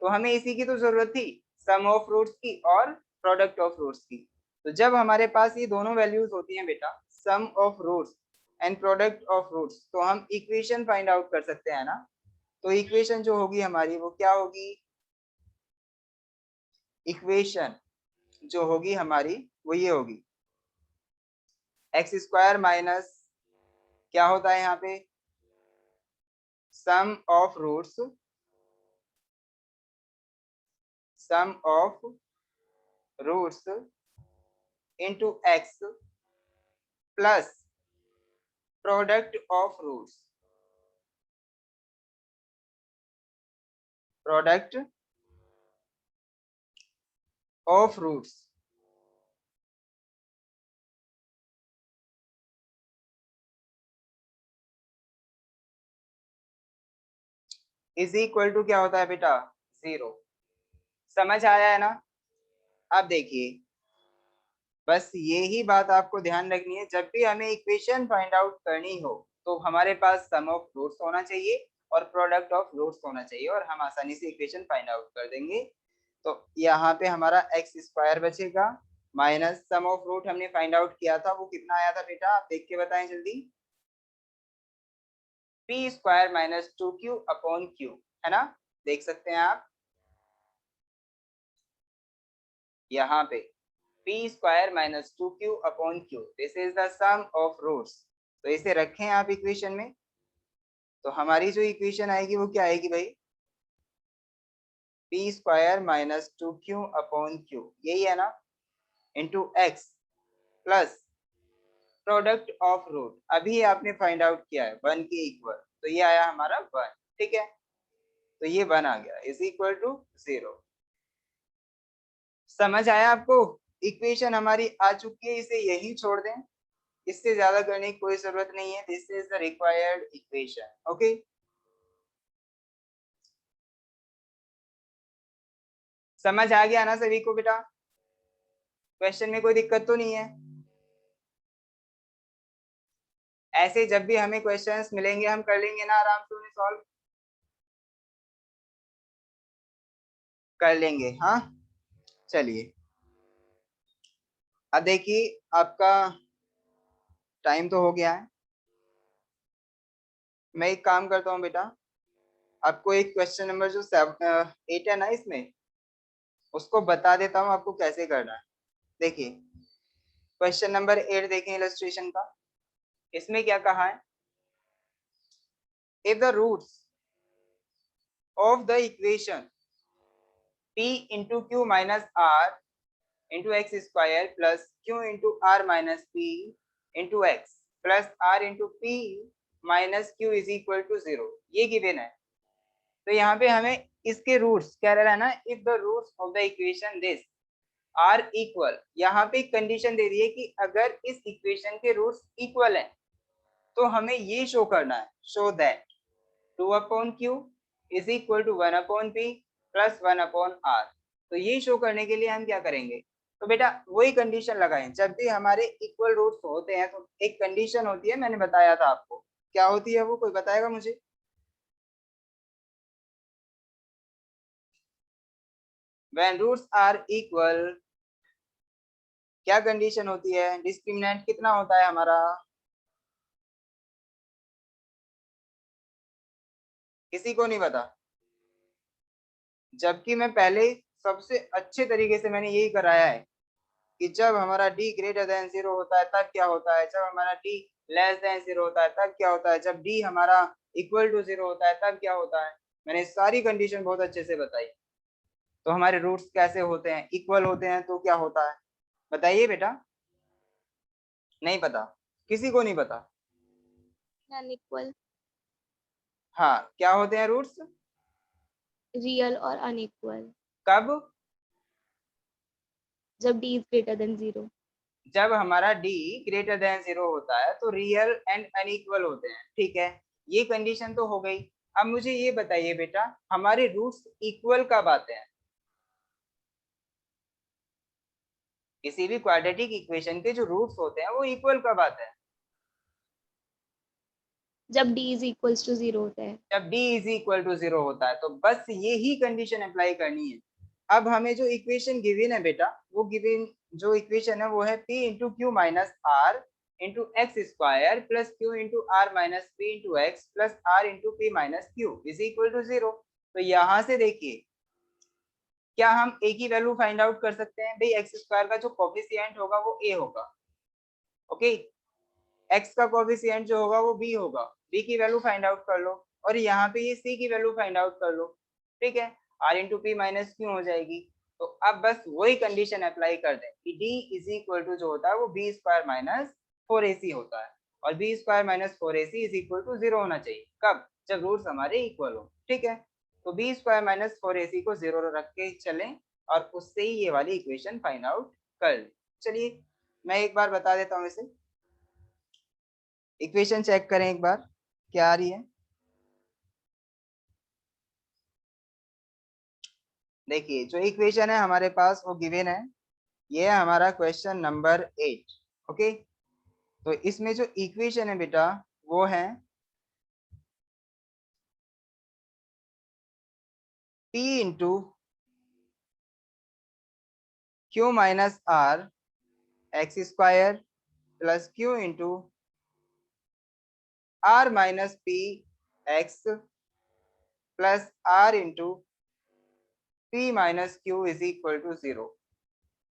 तो हमें इसी की तो जरूरत थी, सम ऑफ रूट्स की और प्रोडक्ट ऑफ रूट्स की। तो जब हमारे पास ये दोनों वैल्यूज होती हैं बेटा, sum of roots and product of roots, तो हम इक्वेशन फाइंड आउट कर सकते हैं ना। तो इक्वेशन जो होगी हमारी वो क्या होगी, इक्वेशन जो होगी हमारी वो ये होगी एक्स स्क्वायर माइनस क्या होता है यहाँ पे, sum of roots, sum of roots into x plus product of roots, product of roots is equal to क्या होता है बेटा, 0। समझ आया है ना? अब देखिए, बस यही बात आपको ध्यान रखनी है, जब भी हमें इक्वेशन फाइंड आउट करनी हो तो हमारे पास सम ऑफ रूट्स होना चाहिए और प्रोडक्ट ऑफ रूट्स होना चाहिए, और हम आसानी से इक्वेशन फाइंड आउट कर देंगे। तो यहाँ पे हमारा एक्स स्क्वायर बचेगा माइनस सम ऑफ रूट हमने फाइंड आउट किया था, वो कितना आया था बेटा, आप देख के बताएं जल्दी। P square minus 2q upon q, है ना? देख सकते हैं आप यहाँ पे p square minus 2q upon q, this is the sum of roots. तो इसे रखें आप इक्वेशन में, तो हमारी जो इक्वेशन आएगी वो क्या आएगी भाई, p square minus 2q upon q, यही है ना, into x plus product of root, अभी आपने फाइंड आउट किया है 1 के इक्वल, तो ये आया हमारा 1, ठीक है? तो ये 1 आ गया इज इक्वल टू 0। समझ आया आपको? इक्वेशन हमारी आ चुकी है, इसे यही छोड़ दें, इससे ज्यादा करने की कोई जरूरत नहीं है। This is the required equation, okay? समझ आ गया ना सभी को बेटा? क्वेश्चन में कोई दिक्कत तो नहीं है? ऐसे जब भी हमें क्वेश्चंस मिलेंगे हम कर लेंगे ना आराम से उन्हें सॉल्व कर लेंगे, हाँ? चलिए, अब देखिए आपका टाइम तो हो गया है, मैं एक काम करता हूँ बेटा, आपको एक क्वेश्चन नंबर जो 8 है ना इसमें, उसको बता देता हूँ आपको कैसे करना है। देखिए क्वेश्चन नंबर 8 देखें इलस्ट्रेशन का, इसमें क्या कहा है, if the roots of the equation p into Q minus are into x square plus q into r minus p into x plus r into P minus q is equal to 0, ये given है। तो यहाँ पे हमें इसके roots क्या रह रहा है ना, if the roots of the equation this are equal, यहाँ पे एक कंडीशन दे दी है कि अगर इस इक्वेशन के रूट्स इक्वल हैं तो हमें ये शो करना है, show that 2 upon q is equal to 1 upon p plus 1 upon r. तो ये शो करने के लिए हम क्या करेंगे, तो बेटा वही कंडीशन लगाएं, जब भी हमारे इक्वल रूट्स होते हैं तो एक कंडीशन होती है, मैंने बताया था आपको, क्या होती है वो, कोई बताएगा मुझे? when roots are equal, क्या कंडीशन होती है, डिस्क्रिमिनेंट कितना होता है हमारा, किसी को नहीं पता? जबकि मैं पहले सबसे अच्छे तरीके से मैंने यही कराया है कि जब हमारा d ग्रेटर देन 0 होता है तब क्या होता है, जब हमारा d लेस देन 0 होता है तब क्या होता है, जब d हमारा इक्वल टू 0 होता है तब क्या होता है। मैंने सारी कंडीशन बहुत अच्छे से बताई। तो हमारे रूट्स कैसे होते हैं, इक्वल होते हैं तो क्या होता है, बताइए बेटा। नहीं पता, किसी को नहीं पता? अनइक्वल, हाँ, क्या होते हैं रूट्स, रियल और अनइक्वल, कब, जब d इज ग्रेटर देन 0। जब हमारा d ग्रेटर देन 0 होता है तो रियल एंड अनइक्वल होते हैं, ठीक है? ये कंडीशन तो हो गई। अब मुझे ये बताइए बेटा, हमारे रूट्स इक्वल कब आते हैं, किसी भी क्वाड्रेटिक इक्वेशन के जो रूट्स होते हैं वो इक्वल कब आते हैं, जब d इज इक्वल्स टू 0 होता है। जब d इज इक्वल टू 0 होता है। तो बस यही कंडीशन अप्लाई करनी है। अब हमें जो इक्वेशन गिवन है बेटा, वो गिवन जो इक्वेशन है वो है p into Q minus are into x square plus q into r minus p into x plus r into P minus q is equal to 0। तो यहाँ से देखिए क्या हम a की वैल्यू फाइंड आउट कर सकते हैं भाई, एक्स स्क्वायर का जो कोफिशिएंट होगा वो a होगा, ओके? x का कोफिशिएंट जो होगा वो b होगा, b की वैल्यू फाइंड आउट कर लो, और यहाँ पे ये c की वैल्यू फाइंड आउट कर लो, ठीक है? r into P minus Q हो जाएगी। तो अब बस वही कंडीशन अप्लाई कर दें कि d इज इक्वल टू जो होता है वो b स्क्वायर माइनस 4ac होता है। और b square minus 4ac is equal to 0 होना चाहिए। कब? जब रूट्स हमारे इक्वल हो। ठीक है, तो बी स्क्वायर माइनस 4ac को 0 रख के चलें और उससे ही ये वाली इक्वेशन फाइंड आउट कर लें। चलिए मैं एक बार बता देता हूँ इसे, इक्वेशन चेक करें एक बार क्या आ रही है। देखिए जो इक्वेशन है हमारे पास वो गिवन है, ये है हमारा क्वेश्चन नंबर 8। ओके, तो इसमें जो इक्वेशन है बेटा वो है p into Q minus r x square plus q into r minus p x plus r into P minus q is equal to 0।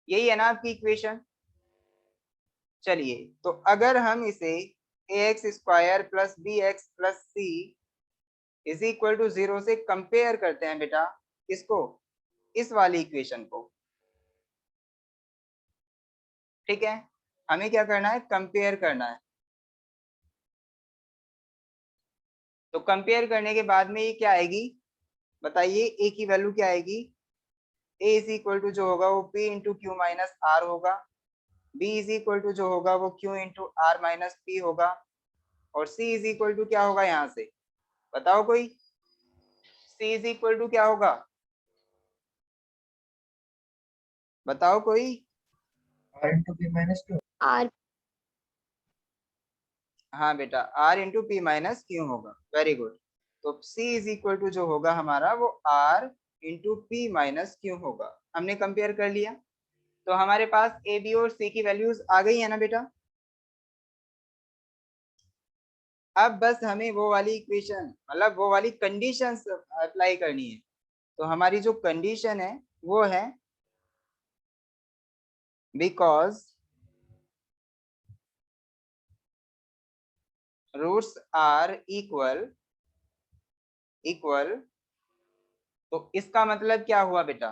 यही है ना आपकी इक्वेशन। चलिए तो अगर हम इसे ax square plus B x plus C is equal to 0 से कंपेयर करते हैं बेटा, किसको? इस वाली इक्वेशन को। ठीक है, हमें क्या करना है? कंपेयर करना है। तो कंपेयर करने के बाद में ये क्या आएगी बताइए? a की वैल्यू क्या आएगी? a इज इक्वल टू जो होगा वो p into Q minus r होगा, b इज इक्वल टू जो होगा वो q into r minus p होगा, और c इज इक्वल टू क्या होगा यहाँ से? बताओ कोई, c इज इक्वल टू क्या होगा? बताओ कोई। r into p minus q। R हाँ बेटा, r into P minus Q होगा। Very good. तो c इज इक्वल टू जो होगा हमारा वो r into P minus Q होगा। हमने कंपेयर कर लिया, तो हमारे पास a b और c की वैल्यूज आ गई है ना बेटा। अब बस हमें वो वाली इक्वेशन मतलब वो वाली कंडीशंस अप्लाई करनी है। तो हमारी जो कंडीशन है वो है बिकॉज रूट्स आर इक्वल तो इसका मतलब क्या हुआ बेटा?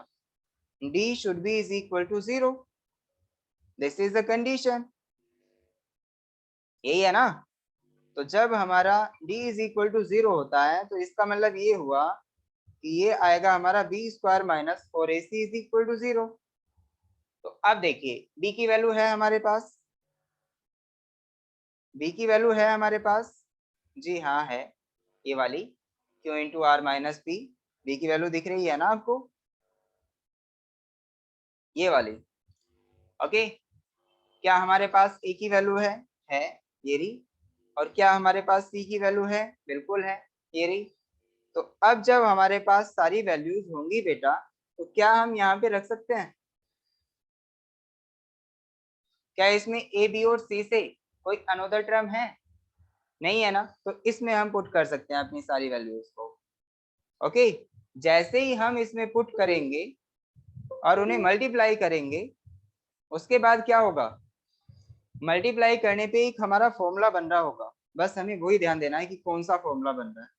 d should be is equal to 0। This is the condition, यही है ना। तो जब हमारा d इज इक्वल टू 0 होता है तो इसका मतलब ये हुआ कि ये आएगा हमारा b square minus 4ac is equal to 0। तो अब देखिए b की वैल्यू है हमारे पास, b की वैल्यू है हमारे पास, जी हाँ है ये वाली q into r minus p. B की वैल्यू दिख रही है ना आपको, ये वाली। ओके, क्या हमारे पास a की वैल्यू है ये रही। और क्या हमारे पास c की वैल्यू है? बिल्कुल है, ये रही। तो अब जब हमारे पास सारी वैल्यूज होंगी बेटा तो क्या हम यहाँ पे रख सकते हैं? क्या इसमें a b और c से कोई अनदर टर्म है? नहीं है ना, तो इसमें हम पुट कर सकते हैं अपनी सारी वैल्यूज को। ओके, जैसे ही हम इसमें पुट करेंगे और उन्हें मल्टीप्लाई करेंगे उसके बाद क्या होगा? मल्टीप्लाई करने पे एक हमारा फॉर्मूला बन रहा होगा, बस हमें वही ध्यान देना है कि कौन सा फॉर्मूला बन रहा है।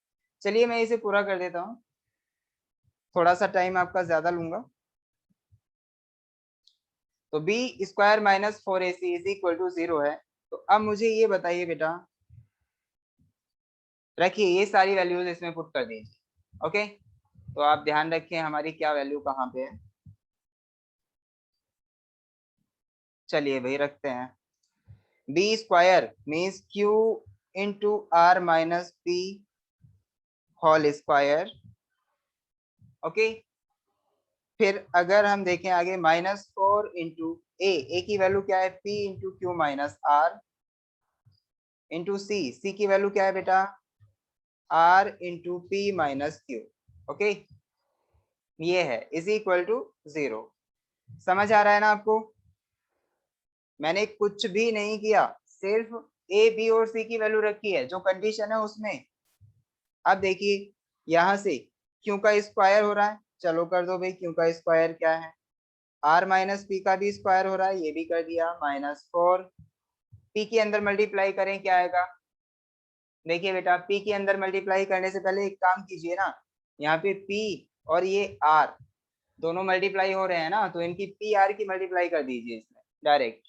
चलिए मैं इसे पूरा कर देता हूँ, थोड़ा सा टाइम आपका ज्यादा लूंगा। तो b square minus 4ac is equal to 0 है। तो अब मुझे ये बताइए बेटा, रखिए ये सारी वैल्यूज इसमें पुट कर दीजिए। ओके, तो आप ध्यान रखें हमारी क्या वैल्यू कहाँ पे है। चलिए भाई रखते हैं, b square means q into r minus p whole square. Okay, फिर अगर हम देखें आगे -4 इंटू ए की वैल्यू क्या है? p into Q minus are into C की वैल्यू क्या है बेटा? r into P minus Q. Okay, ये है इज इक्वल टू 0। समझ आ रहा है ना आपको? मैंने कुछ भी नहीं किया, सिर्फ a b और c की वैल्यू रखी है जो कंडीशन है उसमें। अब देखिए यहाँ से क्यू का स्क्वायर हो रहा है, चलो कर दो भाई, क्यू का स्क्वायर क्या है? r माइनस पी का भी स्क्वायर हो रहा है, ये भी कर दिया, -4। p के अंदर मल्टीप्लाई करें क्या आएगा? देखिए बेटा p के अंदर मल्टीप्लाई करने से पहले एक काम कीजिए ना, यहाँ पे p और ये r दोनों मल्टीप्लाई हो रहे हैं ना, तो इनकी p r की मल्टीप्लाई कर दीजिए इसमें डायरेक्ट।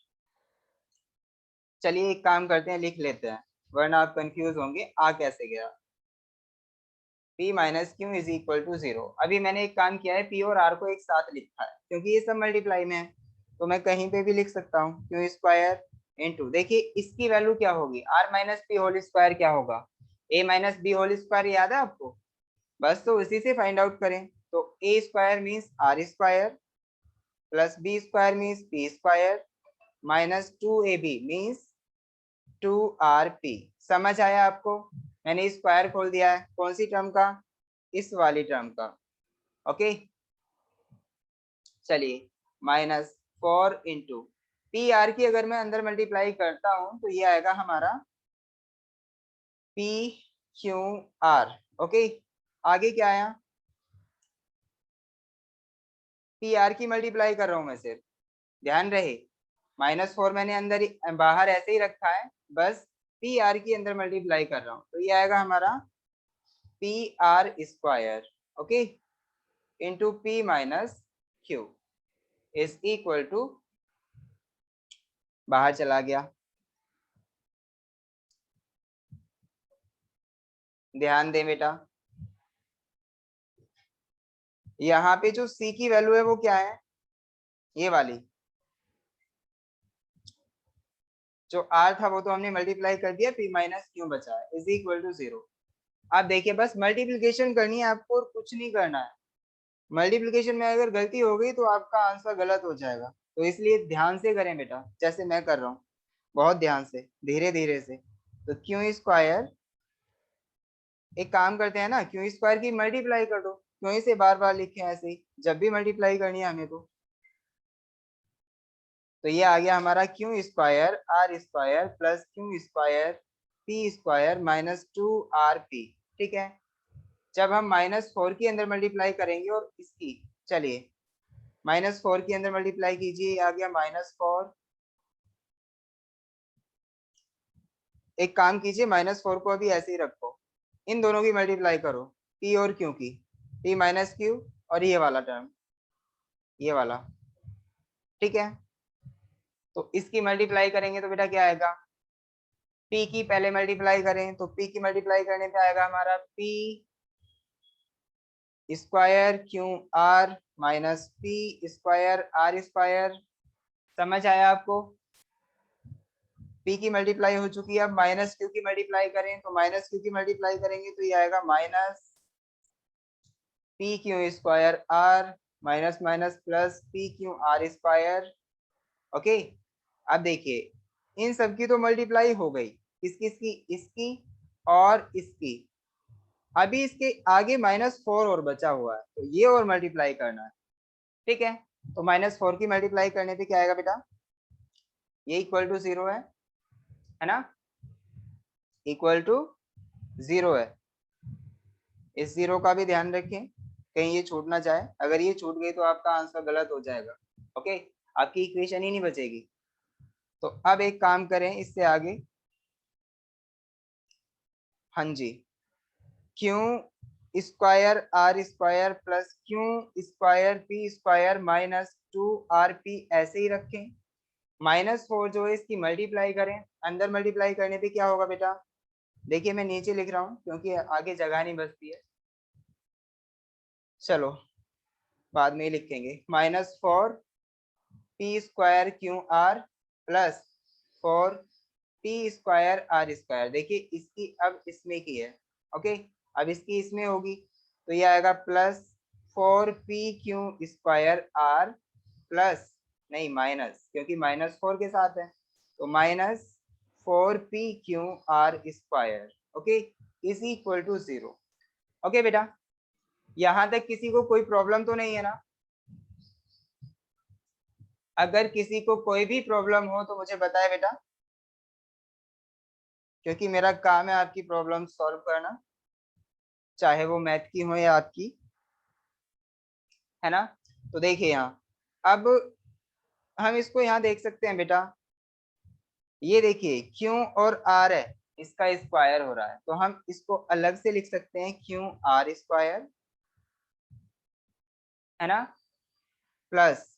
चलिए एक काम करते हैं, लिख लेते हैं, वरना आप कंफ्यूज होंगे आ कैसे गया। P minus q is equal to 0। अभी मैंने एक काम किया है, P और R को एक साथ लिखा है क्योंकि ये सब मल्टीप्लाई में है, तो मैं कहीं पे भी लिख सकता हूँ क्यू स्क्वायर इंटू, देखिए इसकी वैल्यू क्या होगी, R minus p whole square क्या होगा, A minus b whole square, याद है आपको, बस तो उसी से फाइंड आउट करें। तो A square means R square plus B square means P square minus 2AB means 2RP। समझ आया आपको, मैंने स्क्वायर खोल दिया है, कौन सी टर्म का, इस वाली टर्म का। ओके चलिए माइनस 4 इंटू पी आर की अगर मैं अंदर मल्टीप्लाई करता हूं तो ये आएगा हमारा पी क्यू आर। ओके आगे क्या आया, पी आर की मल्टीप्लाई कर रहा हूं मैं सिर्फ, ध्यान रहे -4 मैंने अंदर बाहर ऐसे ही रखा है, बस पी आर की अंदर मल्टीप्लाई कर रहा हूं, तो ये आएगा हमारा p r square okay into P minus q is equal to, बाहर चला गया, ध्यान दें बेटा, यहाँ पे जो c की वैल्यू है वो क्या है, ये वाली, जो r था वो तो हमने मल्टीप्लाई कर दिया, p माइनस क्यू बचा है इज इक्वल टू 0। आप देखिए बस मल्टीप्लिकेशन करनी है आपको और कुछ नहीं करना है, मल्टीप्लिकेशन में अगर गलती हो गई तो आपका आंसर गलत हो जाएगा, तो इसलिए ध्यान से करें बेटा, जैसे मैं कर रहा हूँ, बहुत ध्यान से, धीरे धीरे से। तो क्यू स्क्वायर, एक काम करते हैं ना, क्यू स्क्वायर की मल्टीप्लाई कर दो, क्यों से बार बार लिखे ऐसे ही, जब भी मल्टीप्लाई करनी है हमें तो ये आ गया हमारा q square are square plus Q square P square minus 2RP। ठीक है, जब हम -4 के अंदर मल्टीप्लाई करेंगे और इसकी, चलिए -4 के अंदर मल्टीप्लाई कीजिए, आ गया -4, एक काम कीजिए -4 को अभी ऐसे ही रखो, इन दोनों की मल्टीप्लाई करो, पी और क्यू की, पी माइनस क्यू और ये वाला टर्म, ये वाला, ठीक है। तो इसकी मल्टीप्लाई करेंगे तो बेटा क्या आएगा, पी की पहले मल्टीप्लाई करें तो पी की मल्टीप्लाई करने पे आएगा हमारा p square Q r minus p square are square. समझ आया आपको, पी की मल्टीप्लाई हो चुकी है, अब माइनस क्यू की मल्टीप्लाई करें तो माइनस क्यू की मल्टीप्लाई करेंगे तो ये आएगा minus P Q square R minus minus plus P Q R square. Okay अब देखिए इन सब की तो मल्टीप्लाई हो गई, इसकी इसकी इसकी और इसकी, अभी इसके आगे -4 और बचा हुआ है तो ये और मल्टीप्लाई करना है, ठीक है। तो -4 की मल्टीप्लाई करने पे क्या आएगा बेटा, ये इक्वल टू 0 है ना, इक्वल टू 0 है, इस 0 का भी ध्यान रखें कहीं ये छूट ना जाए, अगर ये छूट गई तो आपका आंसर गलत हो जाएगा, ओके आपकी इक्वेशन ही नहीं बचेगी। तो अब एक काम करें इससे आगे, हाँ जी, Q square are square plus Q square P square minus 2RP ऐसे ही रखें, -4 जो है इसकी मल्टीप्लाई करें, अंदर मल्टीप्लाई करने पे क्या होगा बेटा, देखिए मैं नीचे लिख रहा हूँ क्योंकि आगे जगह नहीं बचती है, चलो बाद में ही लिखेंगे, -4 P square Q R plus 4 P square are square, देखिए इसकी अब इसमें की है, ओके अब इसकी इसमें होगी तो ये आएगा +4 P Q square R plus, नहीं माइनस, क्योंकि -4 के साथ है तो -4 P Q R square okay is equal to 0। Okay बेटा यहां तक किसी को कोई प्रॉब्लम तो नहीं है ना, अगर किसी को कोई भी प्रॉब्लम हो तो मुझे बताए बेटा, क्योंकि मेरा काम है आपकी प्रॉब्लम सॉल्व करना, चाहे वो मैथ की हो या आपकी, है ना। तो देखिए यहाँ अब हम इसको यहाँ देख सकते हैं बेटा, ये देखिए क्यू और आर है, इसका स्क्वायर हो रहा है तो हम इसको अलग से लिख सकते हैं क्यू आर स्क्वायर, है ना, प्लस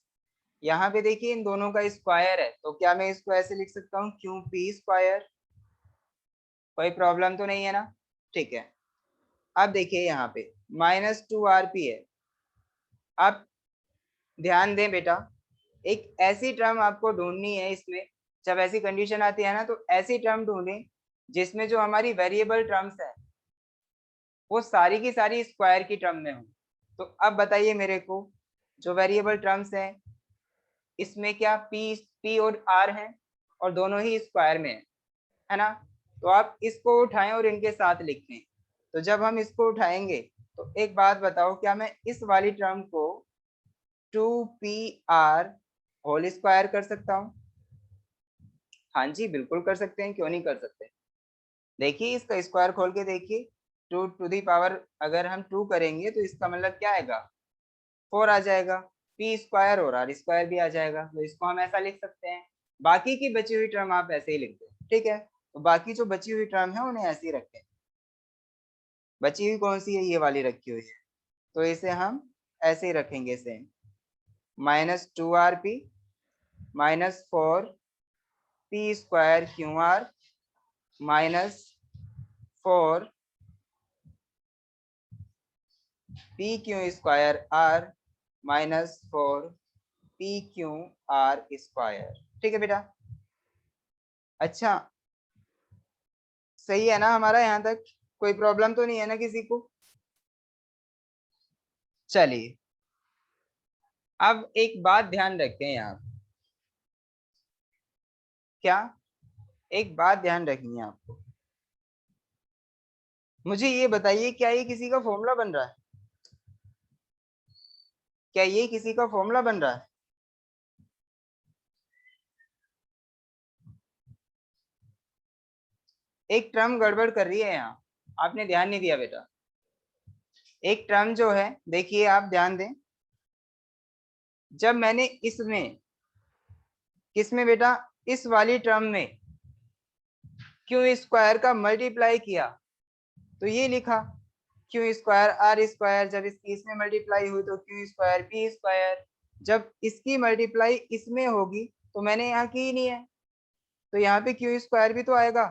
यहाँ पे देखिए इन दोनों का स्क्वायर है, तो क्या मैं इसको ऐसे लिख सकता हूँ क्यू पी स्क्वायर? कोई प्रॉब्लम तो नहीं है ना? ठीक है। अब देखिए यहाँ पे -2 RP है। अब ध्यान दें बेटा, एक ऐसी टर्म आपको ढूंढनी है इसमें, जब ऐसी कंडीशन आती है ना तो ऐसी टर्म ढूंढें जिसमें जो हमारी वेरिएबल टर्म्स है वो सारी की सारी स्क्वायर की टर्म में हो। तो अब बताइए मेरे को, जो वेरिएबल टर्म्स हैं इसमें क्या पी और आर हैं और दोनों ही स्क्वायर में है ना? तो आप इसको उठाएं और इनके साथ लिख लें। तो जब हम इसको उठाएंगे तो एक बात बताओ, क्या मैं इस वाली टर्म को 2PR होल स्क्वायर कर सकता हूँ? हाँ जी बिल्कुल कर सकते हैं, क्यों नहीं कर सकते। देखिए इसका स्क्वायर खोल के देखिए, 2 अगर हम 2 करेंगे तो इसका मतलब क्या आएगा, 4 आ जाएगा। पी स्क्वायर और आर स्क्वायर भी आ जाएगा, तो इसको हम ऐसा लिख सकते हैं। बाकी की बची हुई टर्म आप ऐसे ही लिख दो, ठीक है। तो बाकी जो बची हुई टर्म है उन्हें ऐसे ही रखें। बची हुई कौन सी है, ये वाली रखी हुई है, तो इसे हम ऐसे ही रखेंगे same. -2RP -4 P square Q R -4 P Q square R -4 P Q R square. ठीक है बेटा, अच्छा सही है ना हमारा यहाँ तक? कोई प्रॉब्लम तो नहीं है ना किसी को? चलिए अब एक बात ध्यान रखें यहाँ, क्या एक बात ध्यान रखनी है आपको। मुझे ये बताइए, क्या ये किसी का फॉर्मूला बन रहा है? क्या ये किसी का फॉर्मूला बन रहा है? एक टर्म गड़बड़ कर रही है यहाँ, आपने ध्यान नहीं दिया बेटा। एक टर्म जो है, देखिए आप ध्यान दें, जब मैंने इसमें, किसमें बेटा, इस वाली टर्म में क्यू स्क्वायर का मल्टीप्लाई किया तो ये लिखा क्यू स्क्वायर आर स्क्वायर, जब इसकी इसमें मल्टीप्लाई हुई तो क्यू स्क्वायर पी स्क्वायर, जब इसकी मल्टीप्लाई इसमें होगी तो मैंने यहाँ की ही नहीं है, तो यहाँ पे क्यू स्क्वायर भी तो आएगा।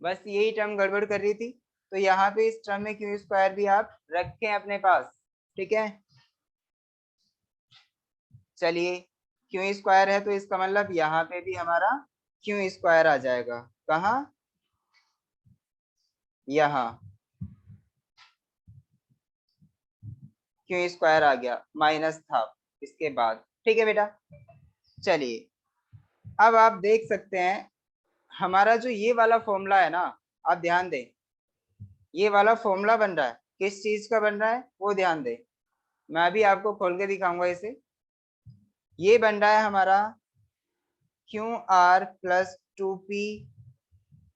बस यही टर्म गड़बड़ कर रही थी, तो यहाँ पे इस टर्म में क्यू स्क्वायर भी आप रखें अपने पास, ठीक है। चलिए क्यू स्क्वायर है तो इसका मतलब यहाँ पे भी हमारा क्यू स्क्वायर आ जाएगा। कहाँ? यहाँ क्यू स्क्वायर आ गया, माइनस था इसके बाद, ठीक है बेटा। चलिए अब आप देख सकते हैं हमारा जो ये वाला फॉर्मूला है ना, आप ध्यान दें, ये वाला फॉर्मूला बन रहा है, किस चीज का बन रहा है वो ध्यान दें। मैं अभी आपको खोल के दिखाऊंगा इसे। ये बन रहा है हमारा Q R plus 2P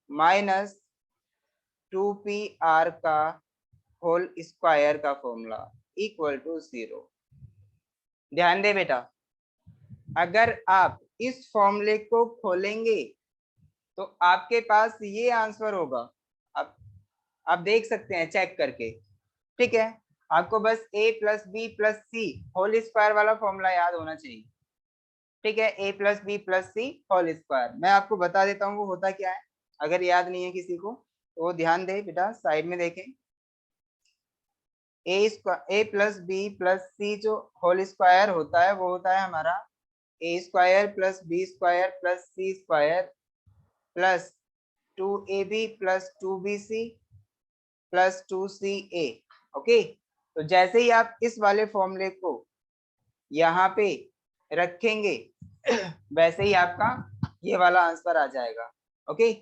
minus 2PR का होल स्क्वायर का फॉर्मूला इक्वल टू 0। ध्यान दे बेटा, अगर आप इस फॉर्मूले को खोलेंगे तो आपके पास ये आंसर होगा। आप देख सकते हैं चेक करके, ठीक है। आपको बस a plus B plus C whole square वाला फॉर्मूला याद होना चाहिए, ठीक है। a plus B plus C whole square, मैं आपको बता देता हूँ वो होता क्या है, अगर याद नहीं है किसी को तो ध्यान दे बेटा, साइड में देखें। a प्लस बी प्लस सी जो होल स्क्वायर होता है वो होता है हमारा a square plus B square plus C square plus 2AB plus 2BC plus 2CA। Okay, तो जैसे ही आप इस वाले फॉर्मूले को यहाँ पे रखेंगे वैसे ही आपका ये वाला आंसर आ जाएगा। ओके,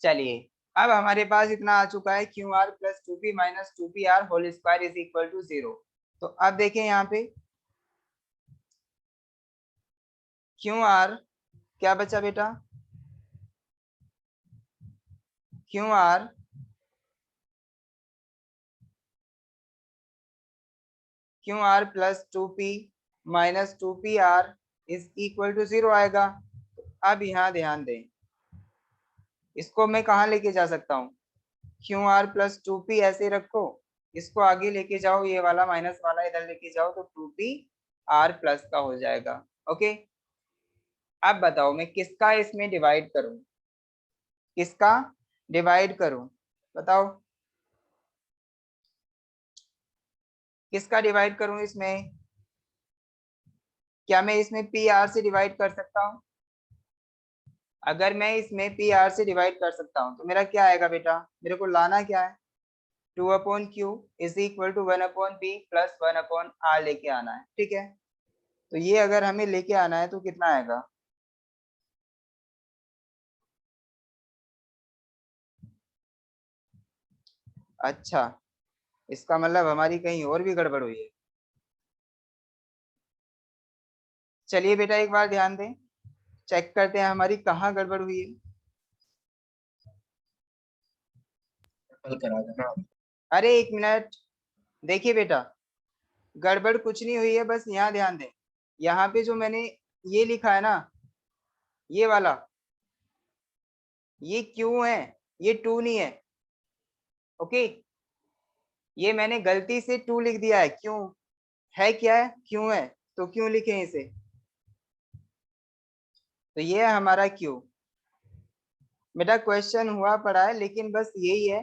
चलिए अब हमारे पास इतना आ चुका है, Q R plus 2P minus 2PR whole square is equal to 0। तो अब देखें यहाँ पे क्यू आर क्या बचा बेटा, Q R Q R plus 2P minus 2PR is equal to 0 आएगा। अब यहाँ ध्यान दें, इसको मैं कहाँ लेके जा सकता हूँ, क्यू आर प्लस 2P ऐसे रखो इसको आगे लेके जाओ, ये वाला माइनस वाला इधर लेके जाओ तो 2pr प्लस का हो जाएगा। ओके, अब बताओ मैं किसका इसमें डिवाइड करूं, किसका डिवाइड करूं, बताओ किसका डिवाइड करूं इसमें? क्या मैं इसमें पी आर से डिवाइड कर सकता हूं? अगर मैं इसमें पी आर से डिवाइड कर सकता हूं तो मेरा क्या आएगा बेटा, मेरे को लाना क्या है, 2/q is equal to 1/p plus 1/r लेके आना है। ठीक है, तो ये अगर हमें लेके आना है तो कितना आएगा, अच्छा इसका मतलब हमारी कहीं और भी गड़बड़ हुई है। चलिए बेटा एक बार ध्यान दें, चेक करते हैं हमारी कहाँ गड़बड़ हुई है। कल करा देना। अरे एक मिनट, देखिए बेटा गड़बड़ कुछ नहीं हुई है, बस यहाँ ध्यान दें, यहाँ पे जो मैंने ये लिखा है ना, ये वाला, ये क्यों है, ये टू नहीं है। ओके, ये मैंने गलती से टू लिख दिया है, क्यों है, क्या है, क्यों है, तो क्यों लिखे इसे, तो ये है हमारा क्यों। बेटा क्वेश्चन हुआ पड़ा है, लेकिन बस यही है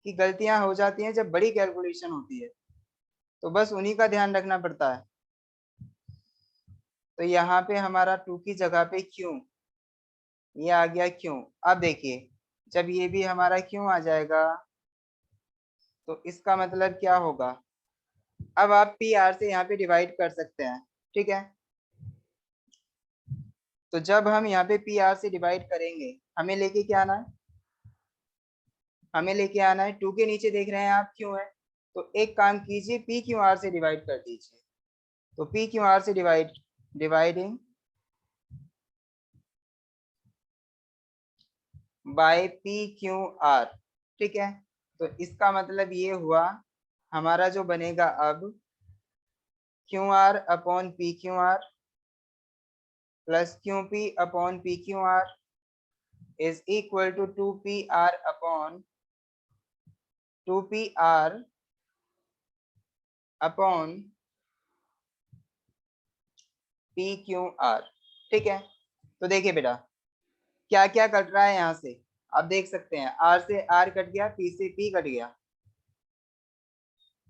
कि गलतियां हो जाती हैं जब बड़ी कैलकुलेशन होती है, तो बस उन्हीं का ध्यान रखना पड़ता है। तो यहाँ पे हमारा टू की जगह पे क्यों, ये आ गया क्यों। अब देखिए जब ये भी हमारा क्यों आ जाएगा तो इसका मतलब क्या होगा, अब आप पी आर से यहाँ पे डिवाइड कर सकते हैं। ठीक है, तो जब हम यहाँ पे पी आर से डिवाइड करेंगे हमें लेके क्या आना है, हमें लेके आना है टू के नीचे देख रहे हैं आप क्यों है, तो एक काम कीजिए पी क्यू आर से डिवाइड कर दीजिए, तो पी क्यू आर से dividing by P Q R. ठीक है, तो इसका मतलब ये हुआ हमारा जो बनेगा अब Q R upon P Q R plus Q P upon P Q R is equal to 2pr upon 2pr upon P Q R. ठीक है, तो देखिए बेटा क्या क्या कट रहा है यहाँ से, आप देख सकते हैं आर से आर कट गया, पी से पी कट गया,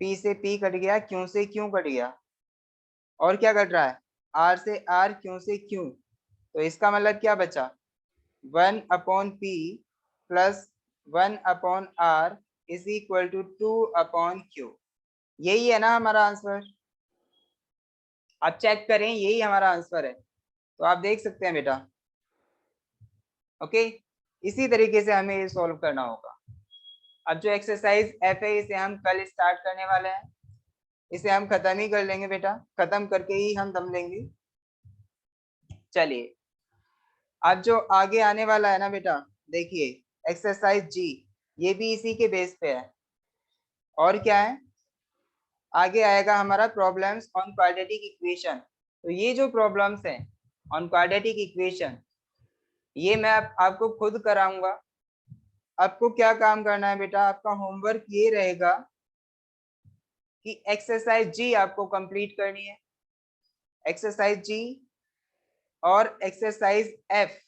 पी से पी कट गया, क्यू से क्यू कट गया, और क्या कट रहा है, आर से आर, क्यू से क्यू, तो इसका मतलब क्या बचा, 1/p plus 1/r is equal to 2/q। यही है ना हमारा आंसर, आप चेक करें यही हमारा आंसर है, तो आप देख सकते हैं बेटा। ओके, इसी तरीके से हमें ये सॉल्व करना होगा। अब जो एक्सरसाइज एफ है इसे हम कल स्टार्ट करने वाले हैं, इसे हम खत्म ही कर लेंगे बेटा, खत्म करके ही हम दम लेंगे। चलिए अब जो आगे आने वाला है ना बेटा, देखिए एक्सरसाइज जी, ये भी इसी के बेस पे है, और क्या है आगे आएगा हमारा प्रॉब्लम्स ऑन क्वाड्रेटिक इक्वेशन। तो ये जो प्रॉब्लम्स हैं ऑन क्वाड्रेटिक इक्वेशन ये मैं आपको खुद कराऊंगा। आपको क्या काम करना है बेटा, आपका होमवर्क ये रहेगा कि एक्सरसाइज जी आपको कंप्लीट करनी है, एक्सरसाइज जी और एक्सरसाइज एफ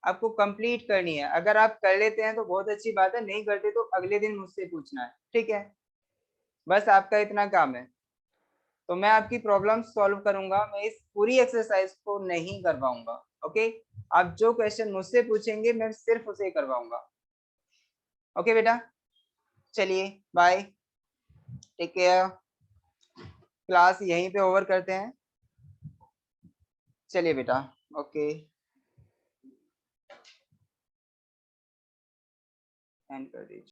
आपको कंप्लीट करनी है। अगर आप कर लेते हैं तो बहुत अच्छी बात है, नहीं करते तो अगले दिन मुझसे पूछना है। ठीक है, बस आपका इतना काम है। तो मैं आपकी प्रॉब्लम सॉल्व करूंगा, मैं इस पूरी एक्सरसाइज को नहीं करवाऊंगा। ओके, आप जो क्वेश्चन मुझसे पूछेंगे मैं सिर्फ उसे करवाऊंगा। ओके बेटा, चलिए बाय, टेक केयर, क्लास यहीं पे ओवर करते हैं। चलिए बेटा, ओके एंड कर दीजिए।